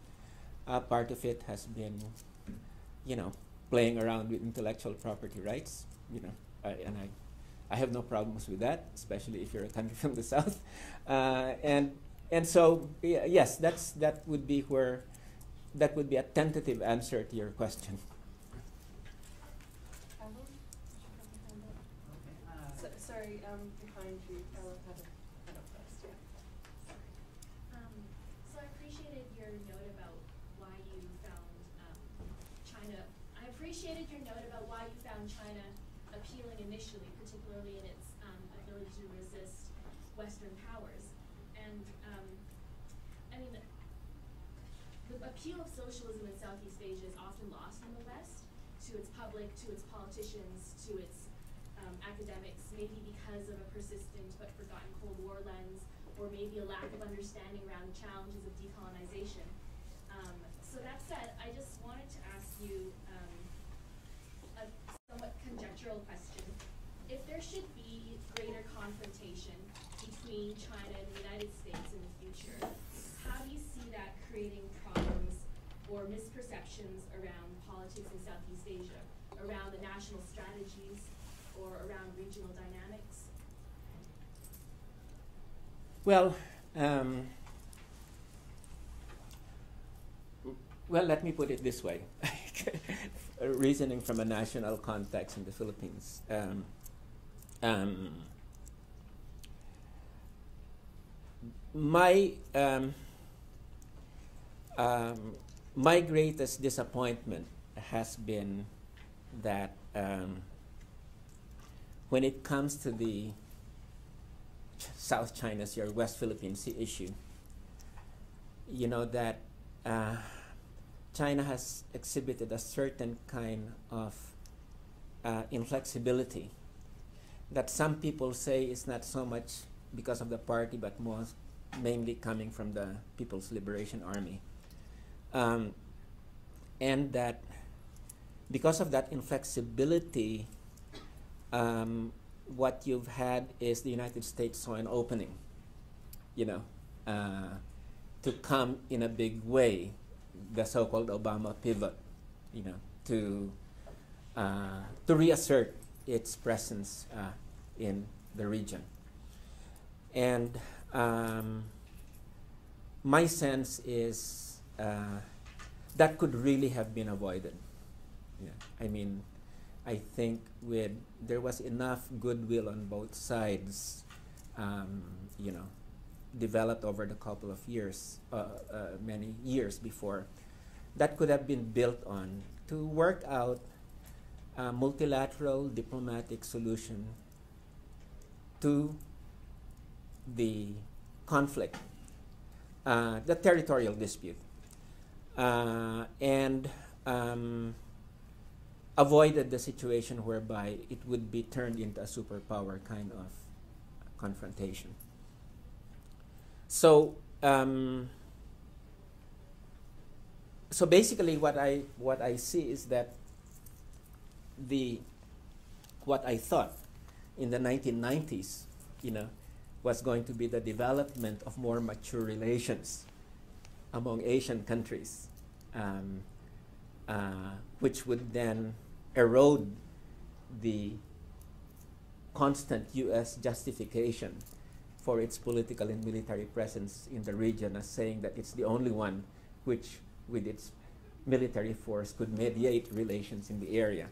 Part of it has been, playing around with intellectual property rights. And I have no problems with that, especially if you're a country from the South. And so, yes, that would be a tentative answer to your question. sorry, behind you, Ella had a hand up first, yeah. So I appreciated your note about why you found China. I appreciated your note about why you found China appealing initially, particularly in its ability to resist Western powers. And I mean, the appeal of socialism in Southeast Asia is often lost in the West to its public, to its politicians, to its academics, maybe because of a persistent but forgotten Cold War lens, or maybe a lack of understanding around the challenges of decolonization. So that said, I just wanted to ask you a somewhat conjectural question. If there should be greater confrontation between China and the United States in the future, how do you see that creating problems or misperceptions around politics in Southeast Asia, around the national strategies, or around regional dynamics? Well, well, let me put it this way. Reasoning from a national context in the Philippines. My greatest disappointment has been that when it comes to the South China Sea or West Philippine Sea issue, you know that China has exhibited a certain kind of inflexibility that some people say is not so much because of the party, but mainly coming from the People's Liberation Army. And that because of that inflexibility, what you've had is the United States saw an opening, you know, to come in a big way, the so-called Obama pivot, you know, to reassert its presence in the region. And my sense is that could really have been avoided. Yeah. I mean, I think there was enough goodwill on both sides, you know, developed over the couple of years, many years before, that could have been built on to work out a multilateral diplomatic solution to the conflict, the territorial dispute, and avoided the situation whereby it would be turned into a superpower kind of confrontation. So, so basically, what I see is that what I thought in the 1990s, you know, was going to be the development of more mature relations among Asian countries, which would then erode the constant U.S. justification for its political and military presence in the region, as saying that it's the only one which, with its military force, could mediate relations in the area.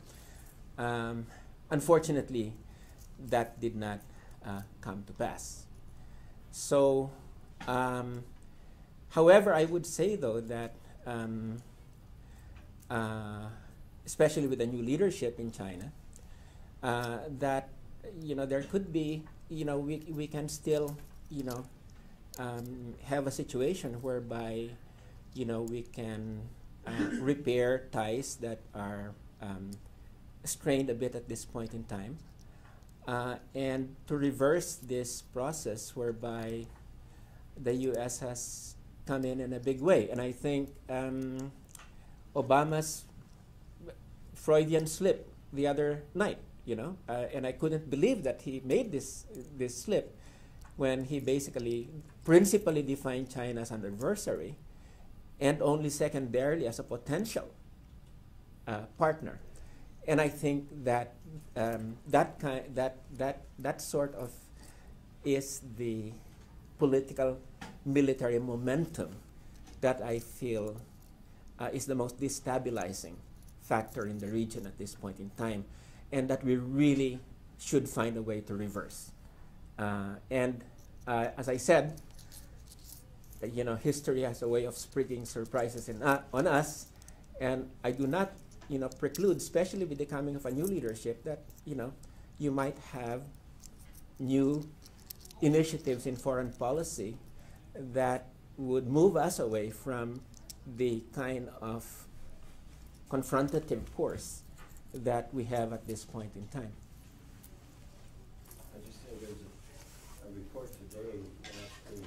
Unfortunately, that did not come to pass. So, however, I would say, though, that especially with the new leadership in China, that, you know, there could be, you know, we can still, you know, have a situation whereby, you know, we can repair ties that are strained a bit at this point in time, and to reverse this process whereby the U.S. has come in a big way. And I think Obama's Freudian slip the other night, you know, and I couldn't believe that he made this slip when he basically principally defined China as an adversary and only secondarily as a potential partner. And I think that that sort of is the political military momentum that I feel is the most destabilizing factor in the region at this point in time, and that we really should find a way to reverse. And as I said, history has a way of springing surprises on us, and I do not, preclude, especially with the coming of a new leadership, that, you might have new initiatives in foreign policy that would move us away from the kind of confrontative course that we have at this point in time. I just think there's a report today that the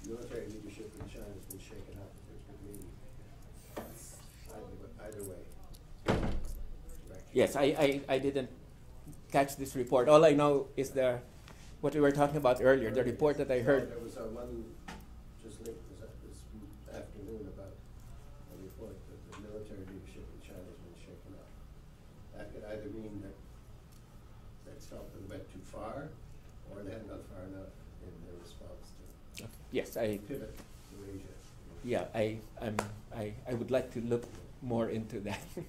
military leadership in China has been shaken up. There's been either way. Yes, I didn't catch this report. All I know is what we were talking about earlier, the report that I heard. There was one just linked this afternoon about a report that the military leadership in China has been shaken up. That could either mean that that's felt that it went too far, or they hadn't gone far enough in their response to Yes, I pivot to Asia. yeah, I would like to look more into that. Okay,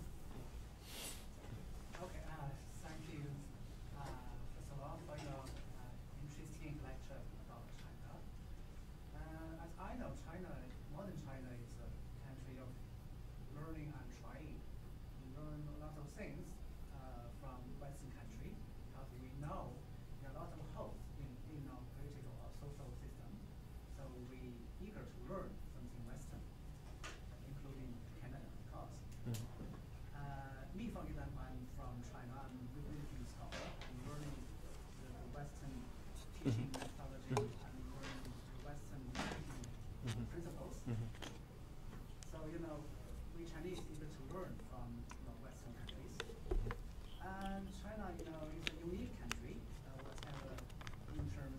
thank you, first of all, for your interesting lecture about China. As I know, modern China is a country of learning and trying. We learn a lot of things from Western country, because we know there are a lot of holes in our political or social system. So we eager to learn something Western, including Canada, of course. Me, for example, I'm from China. I'm a Buddhist scholar. I'm learning the Western teaching methodology. I'm learning the Western teaching principles. So, we Chinese eager to learn from Western countries. And China, is a unique country, whatever in terms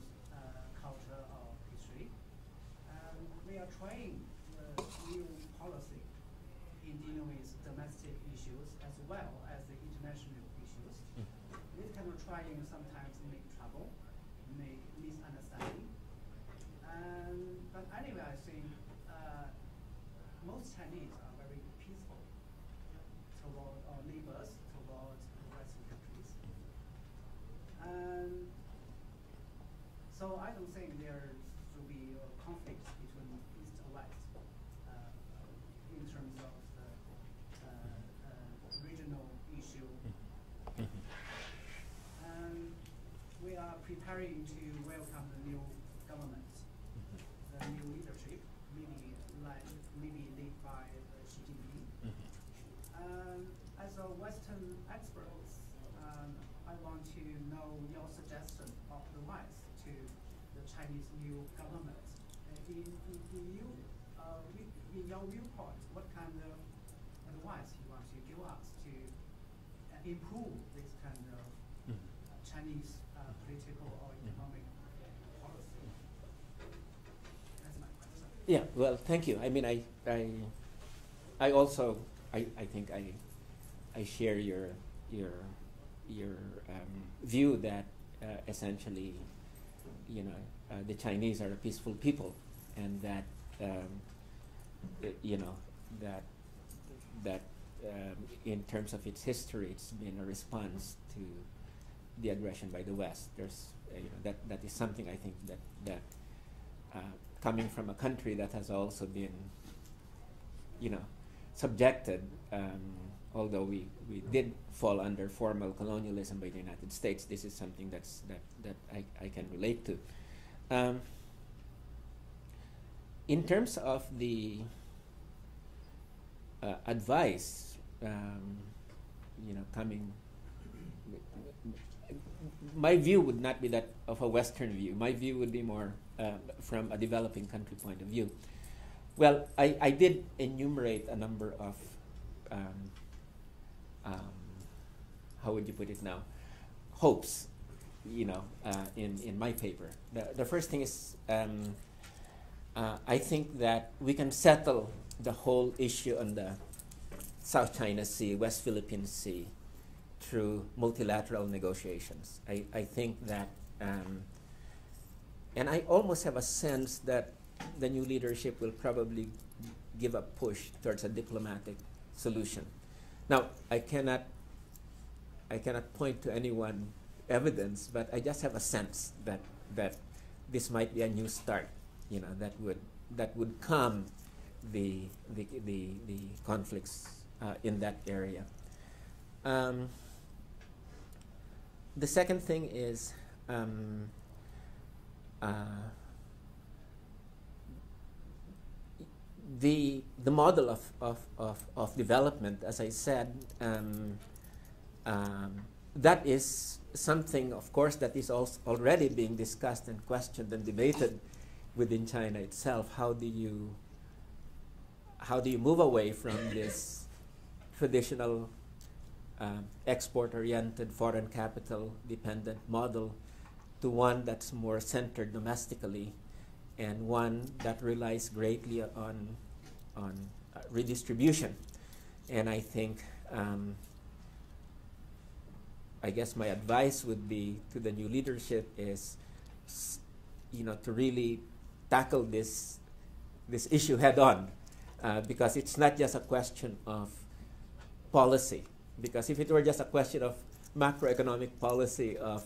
culture or history. And we are trying the new policy in dealing with domestic issues as well as the international issues. This kind of trying sometimes make trouble, make misunderstanding. But anyway, I think most Chinese are very peaceful toward our neighbors, toward Western countries. And so I don't think there should be a conflict between East and West in terms of the regional issue. And we are preparing to welcome the new government, the new leadership, maybe led by Xi Jinping. As a Western expert, I want to know your suggestion or advice to the Chinese new government. In your viewpoint, what kind of advice you want to give us to improve this kind of Chinese political or economic policy? That's my question. Yeah, well, thank you. I mean, I also think I share your view that essentially, the Chinese are a peaceful people, and that that in terms of its history, it's been a response to the aggression by the West. There's that is something I think that coming from a country that has also been subjected, although we did fall under formal colonialism by the United States. This is something that I can relate to. In terms of the advice, coming, my view would not be that of a Western view. My view would be more from a developing country point of view. Well, I did enumerate a number of, how would you put it now, hopes, in my paper. The first thing is, I think that we can settle the whole issue on the South China Sea, West Philippine Sea, through multilateral negotiations. I think that, and I almost have a sense that the new leadership will probably give a push towards a diplomatic solution. Now, I cannot point to anyone evidence, but I just have a sense that this might be a new start, that would calm the conflicts in that area. The second thing is the model of development, as I said, that is something, of course, that is also already being discussed and questioned and debated within China itself. How do you move away from this traditional export-oriented, foreign capital-dependent model to one that's more centered domestically, and one that relies greatly on redistribution? And I think, I guess my advice would be to the new leadership is, to really tackle this issue head on, because it's not just a question of policy. Because if it were just a question of macroeconomic policy of,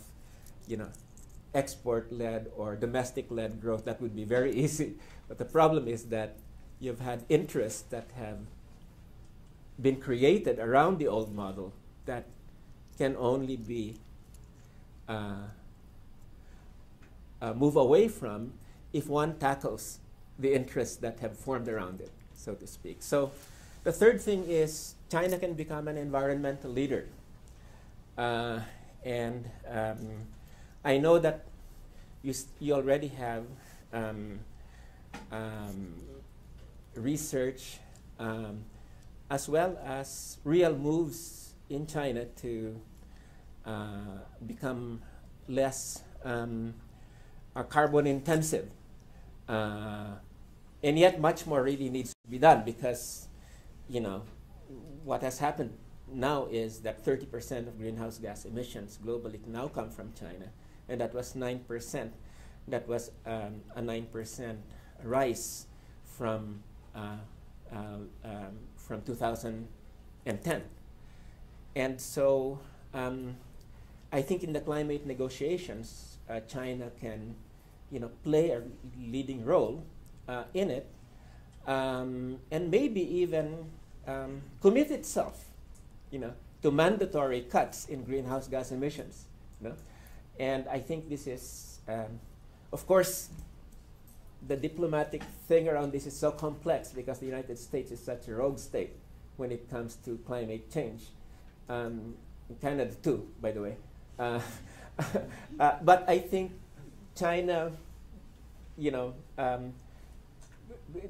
export-led or domestic-led growth, that would be very easy. But the problem is that you've had interests that have been created around the old model that can only be move away from if one tackles the interests that have formed around it, so to speak. So the third thing is China can become an environmental leader. And I know that you already have research as well as real moves in China to become less carbon intensive. And yet much more really needs to be done, because what has happened now is that 30% of greenhouse gas emissions globally now come from China, and that was 9%. That was a 9% rise from 2010. And so I think in the climate negotiations, China can play a leading role in it, and maybe even commit itself to mandatory cuts in greenhouse gas emissions. And I think this is, of course, the diplomatic thing around this is so complex because the United States is such a rogue state when it comes to climate change. Canada too, by the way. But I think China,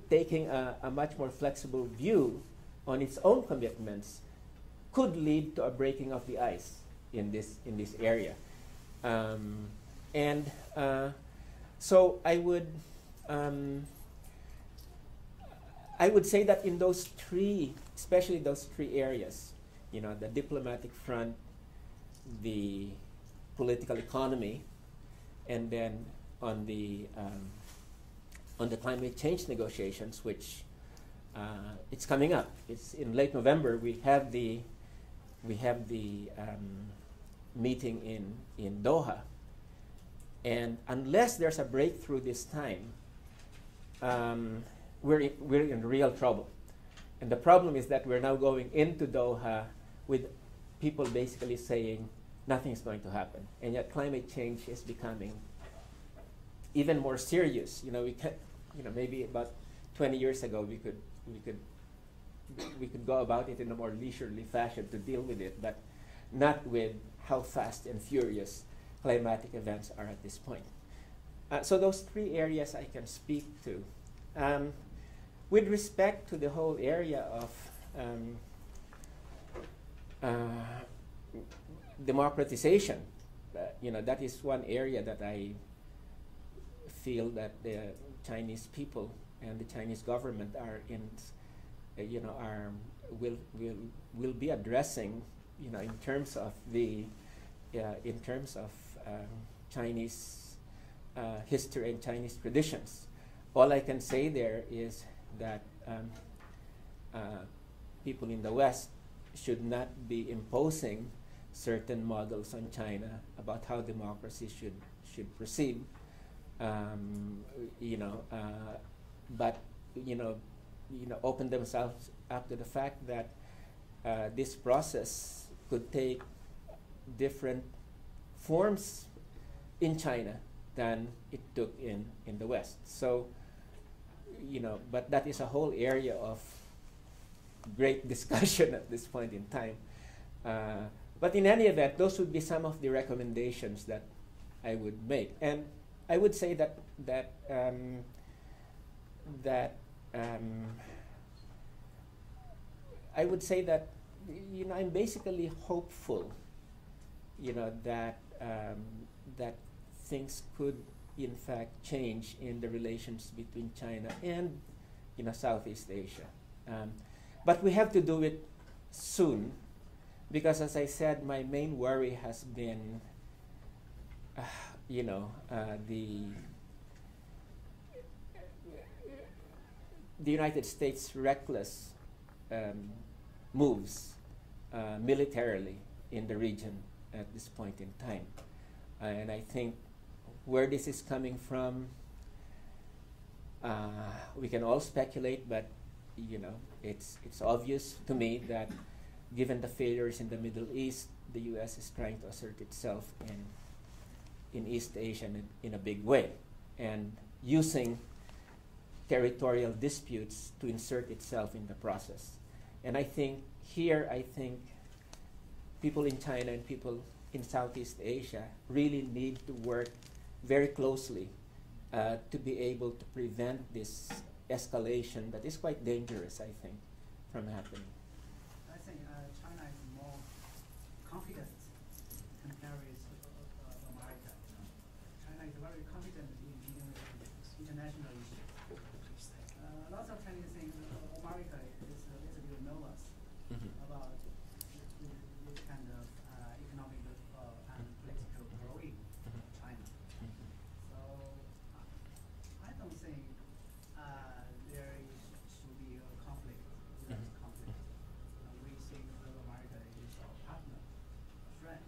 taking a much more flexible view on its own commitments could lead to a breaking of the ice in this area. So I would say that in those three, especially those three areas, the diplomatic front, the political economy, and then on the climate change negotiations, which it's coming up. It's in late November. We have the meeting in Doha, and unless there's a breakthrough this time, we're in real trouble. And the problem is that we're now going into Doha with people basically saying nothing's going to happen, and yet climate change is becoming even more serious. We can, maybe about 20 years ago we could go about it in a more leisurely fashion to deal with it, but not with how fast and furious climatic events are at this point. So those three areas I can speak to. With respect to the whole area of democratization, that is one area that I feel that the Chinese people and the Chinese government are will be addressing, in terms of Chinese history and Chinese traditions. All I can say there is that people in the West should not be imposing certain models on China about how democracy should proceed. You know, but open themselves up to the fact that this process could take different forms in China than it took in the West. So, but that is a whole area of great discussion at this point in time. But in any event, those would be some of the recommendations that I would make. And I would say that I would say that I'm basically hopeful, that that things could in fact change in the relations between China and Southeast Asia. But we have to do it soon, because as I said, my main worry has been the United States' reckless moves militarily in the region at this point in time. And I think where this is coming from, we can all speculate, but it's obvious to me that given the failures in the Middle East, the U.S. is trying to assert itself in East Asia in a big way, and using territorial disputes to insert itself in the process. And I think people in China and people in Southeast Asia really need to work very closely to be able to prevent this escalation that is quite dangerous, I think, from happening. I think China is more confident compared with America. China is very confident in dealing with international issues. Lots of Chinese think America is a little bit nervous about this kind of economic and political growing China. So I don't think there should be a conflict, U.S. conflict. We think that America is our partner, friend,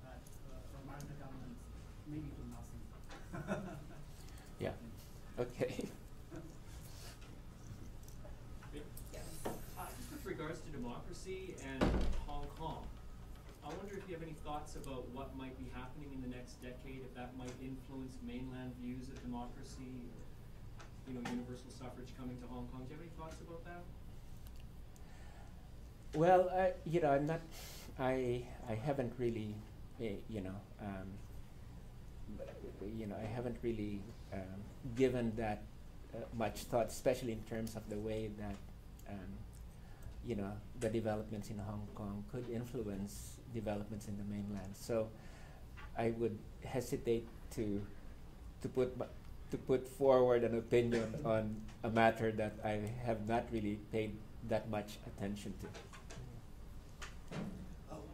but American government maybe do nothing. Yeah. Okay. Just with regards to democracy and Hong Kong, I wonder if you have any thoughts about what might be happening in the next decade, if that might influence mainland views of democracy, or, universal suffrage coming to Hong Kong. Do you have any thoughts about that? Well, I'm not. I haven't really, I haven't really given that much thought, especially in terms of the way that, the developments in Hong Kong could influence developments in the mainland. So, I would hesitate to put forward an opinion on a matter that I have not really paid that much attention to.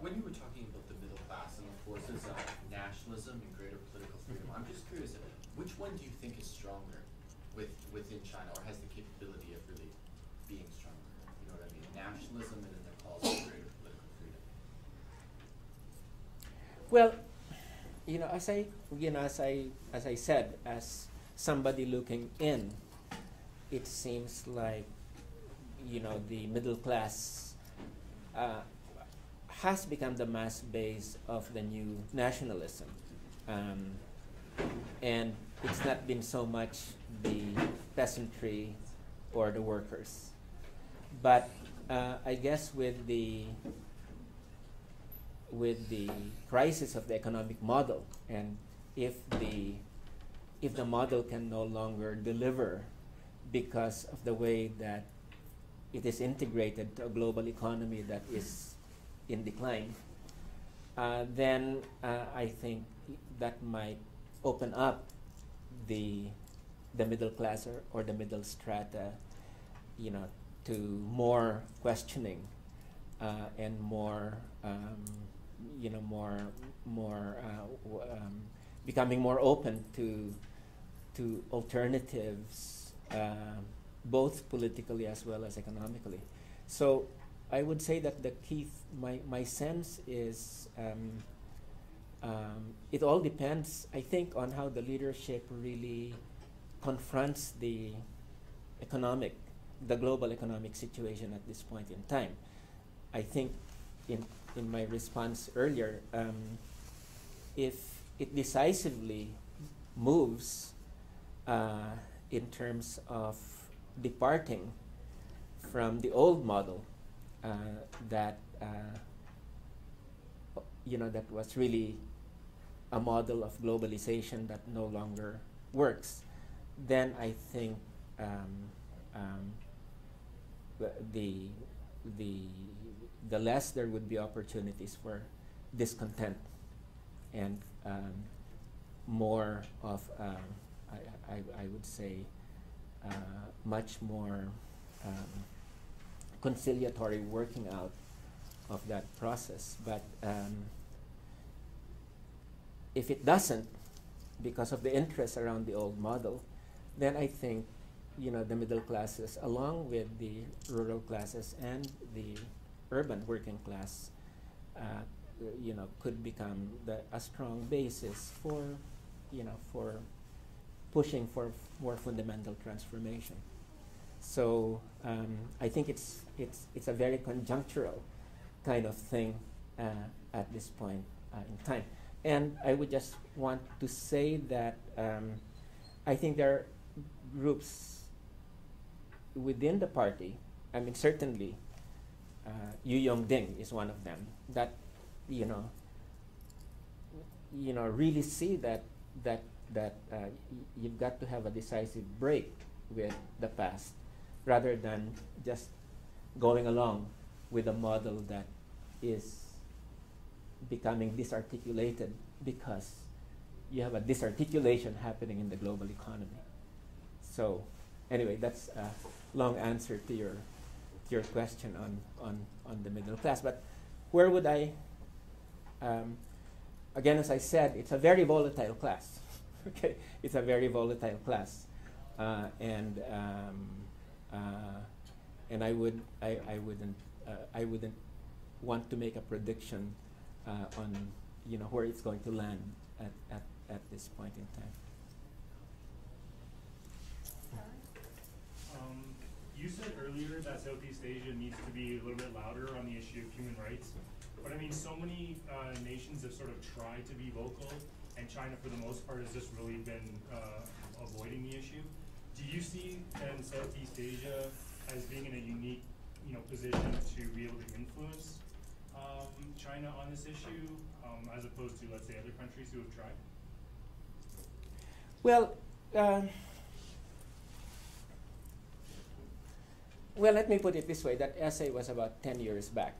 When you were talking about the middle class and the forces of nationalism and greater political freedom, I'm just curious, which one do you think is stronger within China, or has the capability of really being stronger? You know what I mean? Nationalism and then their calls for greater political freedom. Well, as I said, as somebody looking in, it seems like the middle class has become the mass base of the new nationalism, and it's not been so much the peasantry or the workers, but I guess with the crisis of the economic model, and if the model can no longer deliver because of the way that it is integrated to a global economy that is in decline, then I think that might open up the middle class or the middle strata, to more questioning and more, becoming more open to alternatives, both politically as well as economically. So I would say that the key, my sense is it all depends, I think, on how the leadership really confronts the global economic situation at this point in time. I think in my response earlier, if it decisively moves in terms of departing from the old model that that was really a model of globalization that no longer works, then I think the less there would be opportunities for discontent and more of I would say much more conciliatory working out of that process. But if it doesn't, because of the interest around the old model, then I think the middle classes, along with the rural classes and the urban working class, could become a strong basis for for pushing for more fundamental transformation. So I think it's a very conjunctural kind of thing at this point in time. And I would just want to say that I think there are groups within the party. I mean, certainly Deng is one of them that really see that you've got to have a decisive break with the past, rather than just going along with a model that is becoming disarticulated because you have a disarticulation happening in the global economy. So anyway, that's a long answer to your question on the middle class. But where would I, again, as I said, it's a very volatile class. Okay, it's a very volatile class, and I wouldn't want to make a prediction on where it's going to land at this point in time. You said earlier that Southeast Asia needs to be a little bit louder on the issue of human rights, but I mean, so many nations have sort of tried to be vocal, and China, for the most part, has just really been avoiding the issue. Do you see then Southeast Asia as being in a unique, position to be able to influence China on this issue, as opposed to, let's say, other countries who have tried? Well, let me put it this way. That essay was about 10 years back.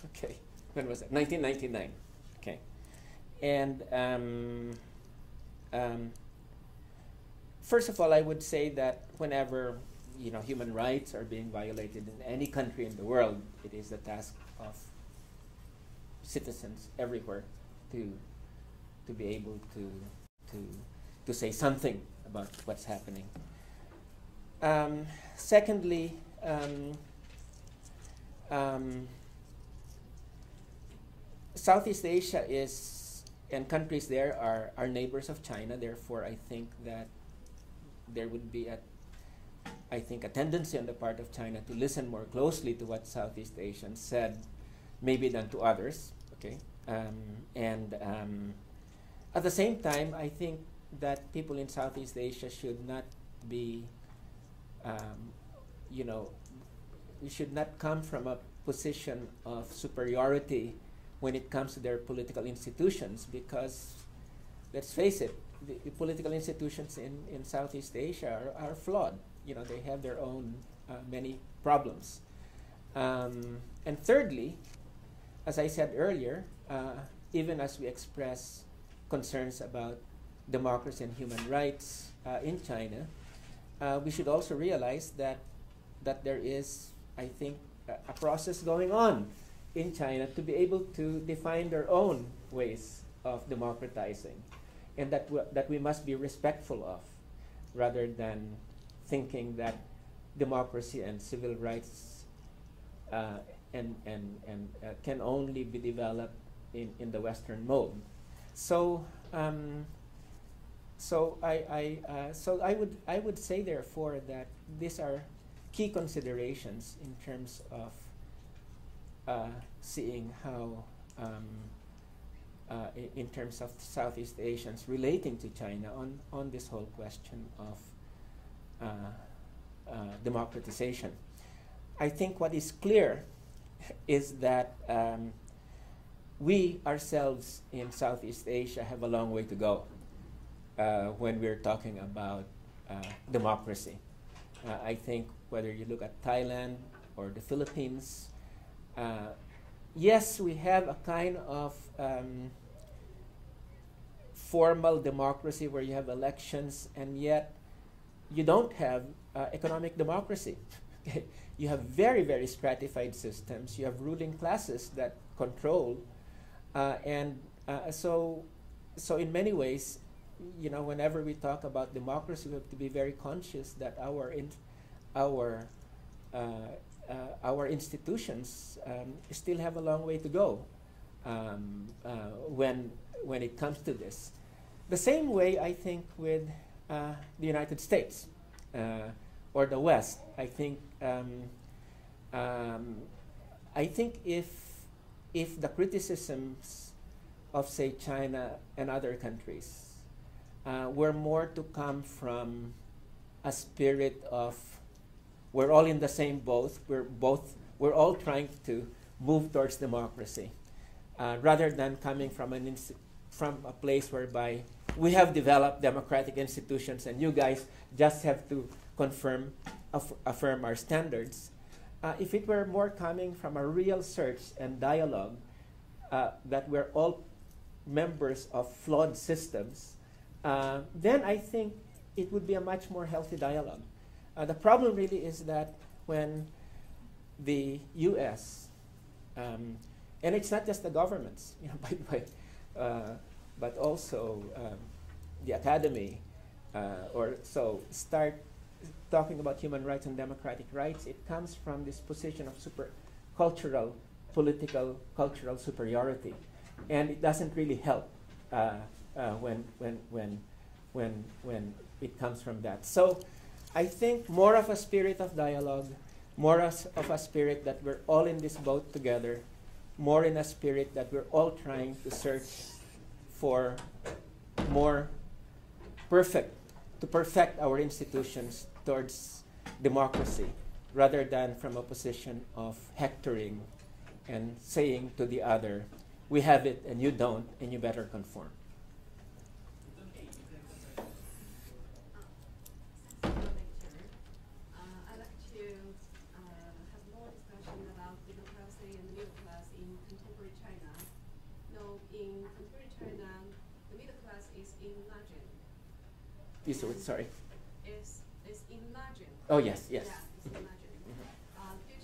Okay, when was it? 1999. Okay, and first of all, I would say that whenever human rights are being violated in any country in the world, it is the task of citizens everywhere to be able to say something about what's happening. Secondly, Southeast Asia and countries there are neighbors of China. Therefore, I think that there would be a tendency on the part of China to listen more closely to what Southeast Asians said, maybe than to others. Okay, and at the same time, I think that people in Southeast Asia should not be, should not come from a position of superiority when it comes to their political institutions, because let's face it, the political institutions in Southeast Asia are flawed. They have their own many problems. And thirdly, as I said earlier, even as we express concerns about democracy and human rights in China, we should also realize that there is, I think, a process going on in China to be able to define their own ways of democratizing, and that we must be respectful of, rather than thinking that democracy and civil rights can only be developed in the Western mode. So I would say therefore that these are key considerations in terms of seeing how in terms of Southeast Asians relating to China on this whole question of democratization. I think what is clear is that we ourselves in Southeast Asia have a long way to go when we're talking about democracy. I think whether you look at Thailand or the Philippines, yes, we have a kind of formal democracy where you have elections, and yet you don't have economic democracy. You have very, very stratified systems. You have ruling classes that control, so in many ways, you know, whenever we talk about democracy, we have to be very conscious that our institutions still have a long way to go when it comes to this. The same way, I think, with the United States or the West. I think if the criticisms of, say, China and other countries were more to come from a spirit of we're all in the same boat, we're all trying to move towards democracy, rather than coming from a place whereby we have developed democratic institutions and you guys just have to affirm our standards. If it were more coming from a real search and dialogue that we're all members of flawed systems, then I think it would be a much more healthy dialogue. The problem really is that when the U.S., and it's not just the governments, you know, by the way, but also the academy, or so start talking about human rights and democratic rights, it comes from this position of cultural, political, cultural superiority, and it doesn't really help when it comes from that. So I think more of a spirit of dialogue, more of a spirit that we're all in this boat together, more in a spirit that we're all trying to search for more to perfect our institutions towards democracy, rather than from a position of hectoring and saying to the other, we have it and you don't, and you better conform. I'd like to have more discussion about democracy and the middle class in contemporary China. No, in contemporary China, the middle class is enlarging. Sorry. Is enlarging. Oh, yes, yes. Yeah, it's enlarging. Due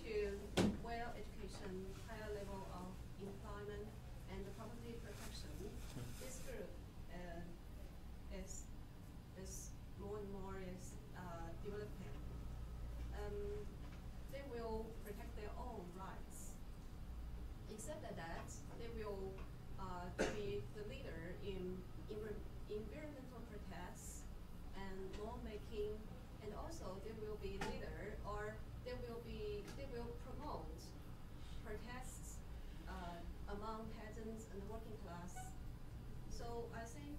to well education, higher level of employment, and the property protection, this group is more and more developing. They will protect their own rights. Except that they will be the leader in environmental protests and lawmaking, and also they will be leader, or they will promote protests among peasants and the working class. So I think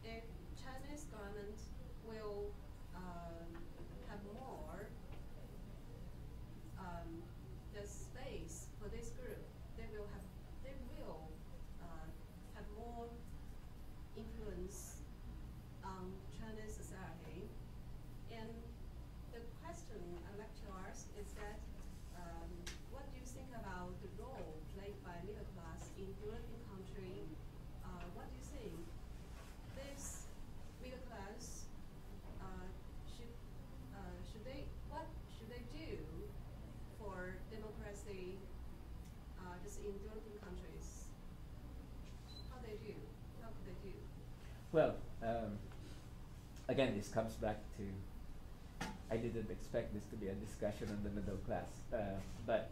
the Chinese government will have more the space for this group. They will have more influence on Chinese society. And the question I'd like to ask is that what do you think about the role played by middle class in developing country? What do you think this middle class what should they do for democracy just in developing countries? How could they do? Well, again, this comes back to I didn't expect this to be a discussion on the middle class, but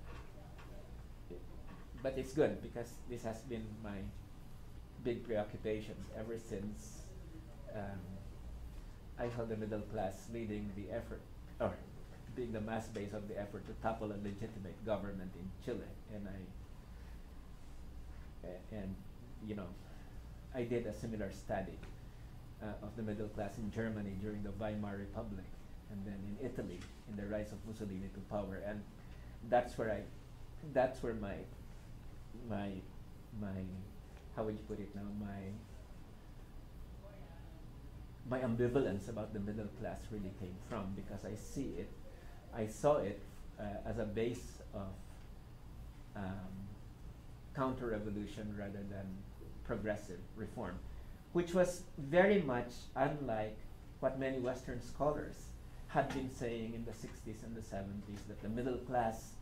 it's good because this has been my big preoccupation ever since I saw the middle class leading the effort, or being the mass base of the effort to topple a legitimate government in Chile, and I did a similar study of the middle class in Germany during the Weimar Republic, and then in Italy in the rise of Mussolini to power, and that's where my how would you put it now, my ambivalence about the middle class really came from, because I saw it as a base of counter-revolution rather than progressive reform, which was very much unlike what many Western scholars had been saying in the 60s and the 70s, that the middle class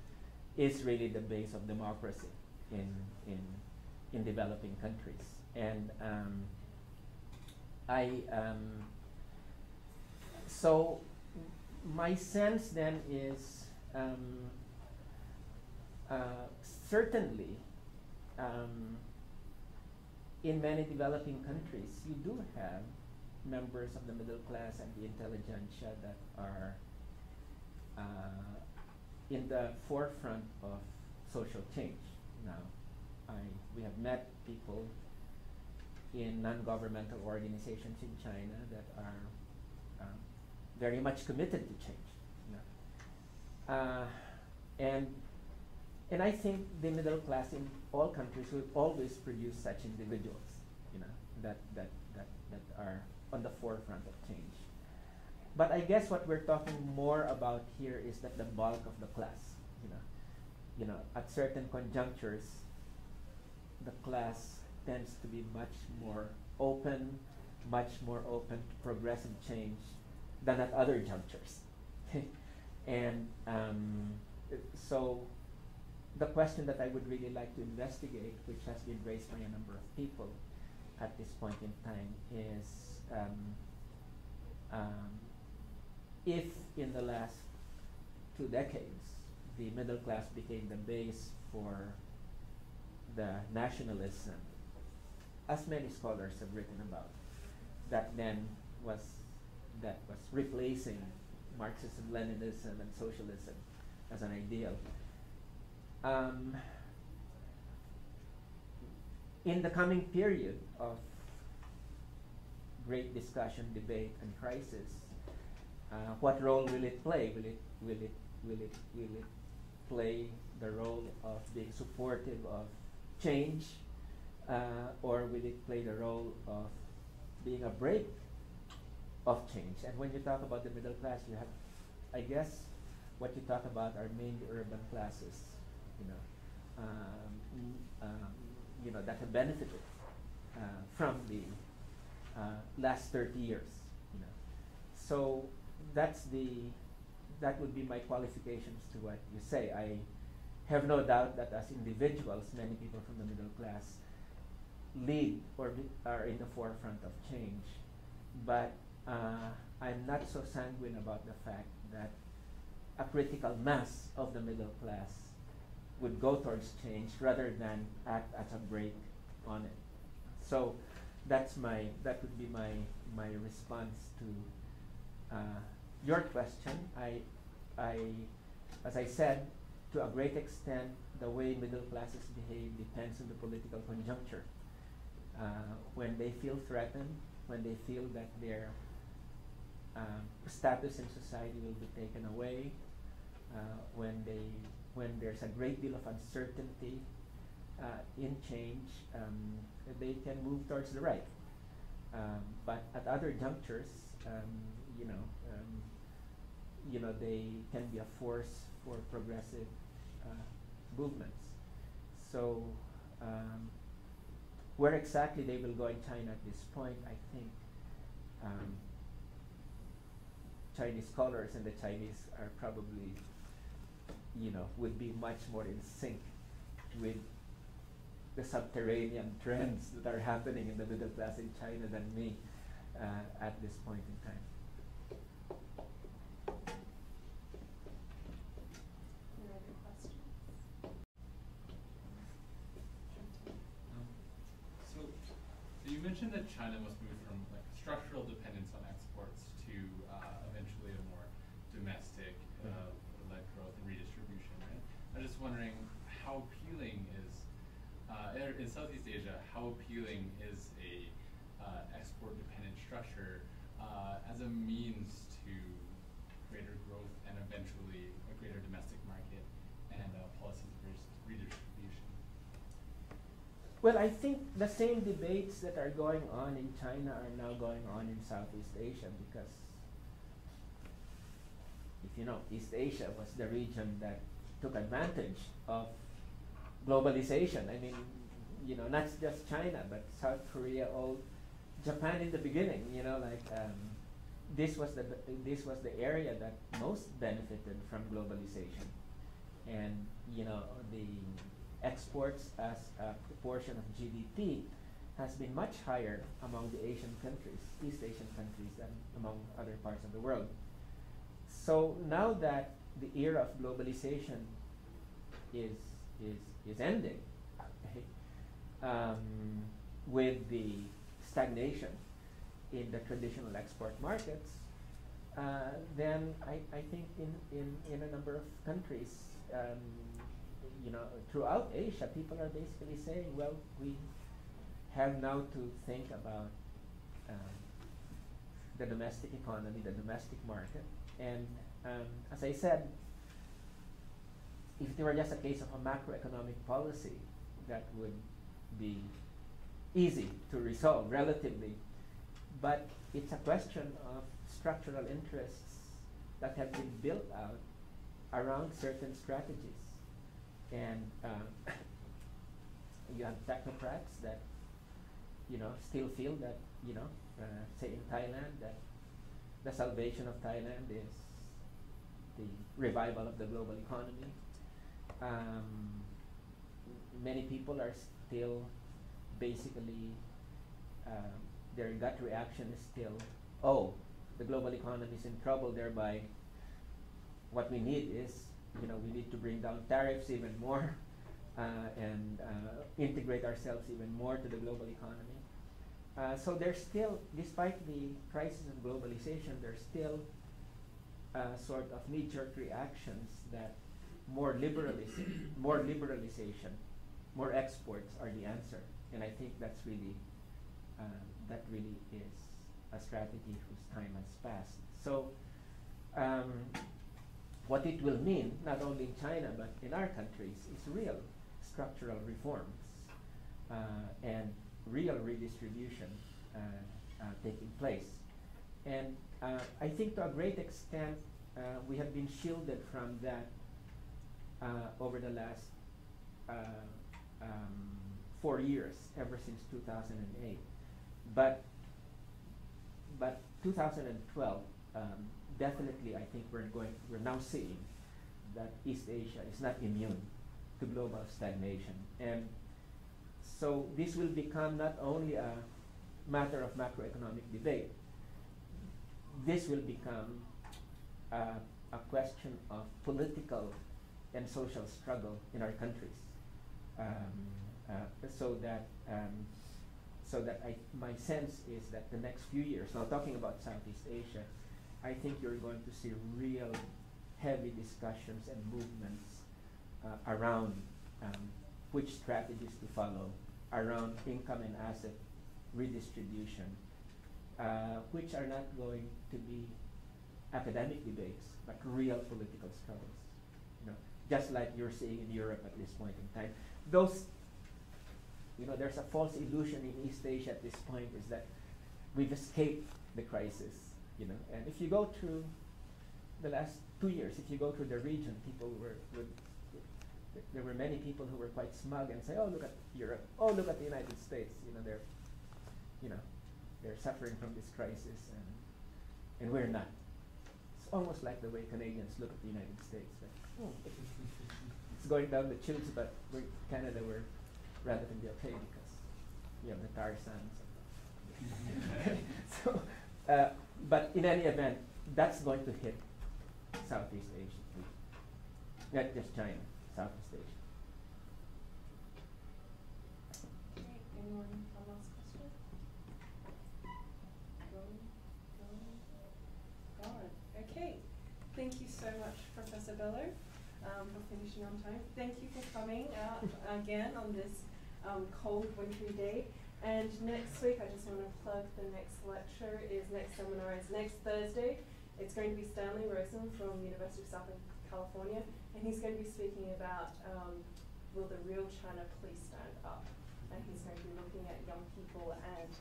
is really the base of democracy in developing countries. And so my sense then is certainly in many developing countries you do have members of the middle class and the intelligentsia that are in the forefront of social change. Now, we have met people in non-governmental organizations in China that are very much committed to change. And I think the middle class in all countries will always produce such individuals, that are on the forefront of change. But I guess what we're talking more about here is that the bulk of the class, at certain conjunctures, the class tends to be much more open to progressive change than at other junctures. And so the question that I would really like to investigate, which has been raised by a number of people at this point in time, is if in the last 2 decades the middle class became the base for the nationalism, as many scholars have written about, that was replacing Marxism, Leninism, and socialism as an ideal. In the coming period of great discussion, debate, and crisis, what role will it play? Will it play the role of being supportive of change, or will it play the role of being a brake of change? And when you talk about the middle class, you have, I guess, what you talk about are mainly urban classes, that have benefited from the last 30 years. So that would be my qualifications to what you say. I have no doubt that as individuals, many people from the middle class lead or are in the forefront of change. But I'm not so sanguine about the fact that a critical mass of the middle class would go towards change rather than act as a brake on it. So that would be my response to your question. As I said, to a great extent, the way middle classes behave depends on the political conjuncture. When they feel threatened, when they feel that their status in society will be taken away, when there's a great deal of uncertainty in change, they can move towards the right. But at other junctures, they can be a force for progressive movements. So where exactly they will go in China at this point, I think Chinese scholars and the Chinese are probably, would be much more in sync with the subterranean trends that are happening in the middle class in China than me at this point in time. mentioned that China must move from like structural dependence on exports to eventually a more domestic led growth and redistribution. Right? I'm just wondering how appealing is in Southeast Asia, how appealing is a export dependent structure as a means to greater growth and eventually a greater domestic market and policies of redistribution? Well, I think the same debates that are going on in China are now going on in Southeast Asia, because if you know, East Asia was the region that took advantage of globalization. I mean, you know, not just China, but South Korea, all Japan in the beginning. You know, like this was the area that most benefited from globalization, and you know, the exports as a proportion of GDP has been much higher among the Asian countries, East Asian countries, than among other parts of the world. So now that the era of globalization is ending, with the stagnation in the traditional export markets, then I think in a number of countries, you know, throughout Asia, people are basically saying, well, we have now to think about the domestic economy, the domestic market. And as I said, if it were just a case of a macroeconomic policy, that would be easy to resolve relatively. But it's a question of structural interests that have been built out around certain strategies. And you have technocrats that, you know, still feel that, you know, say in Thailand, that the salvation of Thailand is the revival of the global economy. Many people are still basically, their gut reaction is still, oh, the global economy is in trouble, thereby what we need is, you know, we need to bring down tariffs even more and integrate ourselves even more to the global economy. So there's still, despite the crisis of globalization, there's still sort of knee-jerk reactions that more liberalization, more exports are the answer. And I think that's really, that really is a strategy whose time has passed. So what it will mean, not only in China, but in our countries, is real structural reforms and real redistribution taking place. And I think to a great extent, we have been shielded from that over the last 4 years, ever since 2008. But 2012, definitely, I think we're now seeing that East Asia is not immune to global stagnation. And so this will become not only a matter of macroeconomic debate, this will become a question of political and social struggle in our countries. So that my sense is that the next few years, now talking about Southeast Asia, I think you're going to see real heavy discussions and movements around which strategies to follow, around income and asset redistribution, which are not going to be academic debates, but real political struggles. You know, just like you're seeing in Europe at this point in time. Those, you know, there's a false illusion in East Asia at this point, is that we've escaped the crisis. You know, and if you go through the last 2 years, if you go through the region, there were many people who were quite smug and say, "Oh, look at Europe. Oh, look at the United States. You know, they're suffering from this crisis, and we're not." It's almost like the way Canadians look at the United States. Like, oh, it's going down the tubes, but Canada, we're relatively okay because we have the tar sands. So, but in any event, that's going to hit Southeast Asia too. Not just China, Southeast Asia. Okay, anyone, one last question? Professor Bello, for finishing on time. Thank you for coming out again on this cold, wintry day. And next week, I just want to plug the next lecture next seminar is next Thursday. It's going to be Stanley Rosen from University of Southern California, and he's going to be speaking about will the real China please stand up? And he's going to be looking at young people and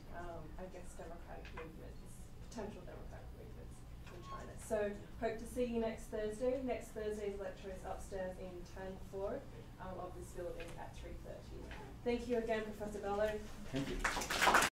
I guess democratic movements, potential democratic movements in China. So hope to see you next Thursday. Next Thursday's lecture is upstairs in 10th floor of this building at 3:30. Thank you again, Professor Bello. Thank you.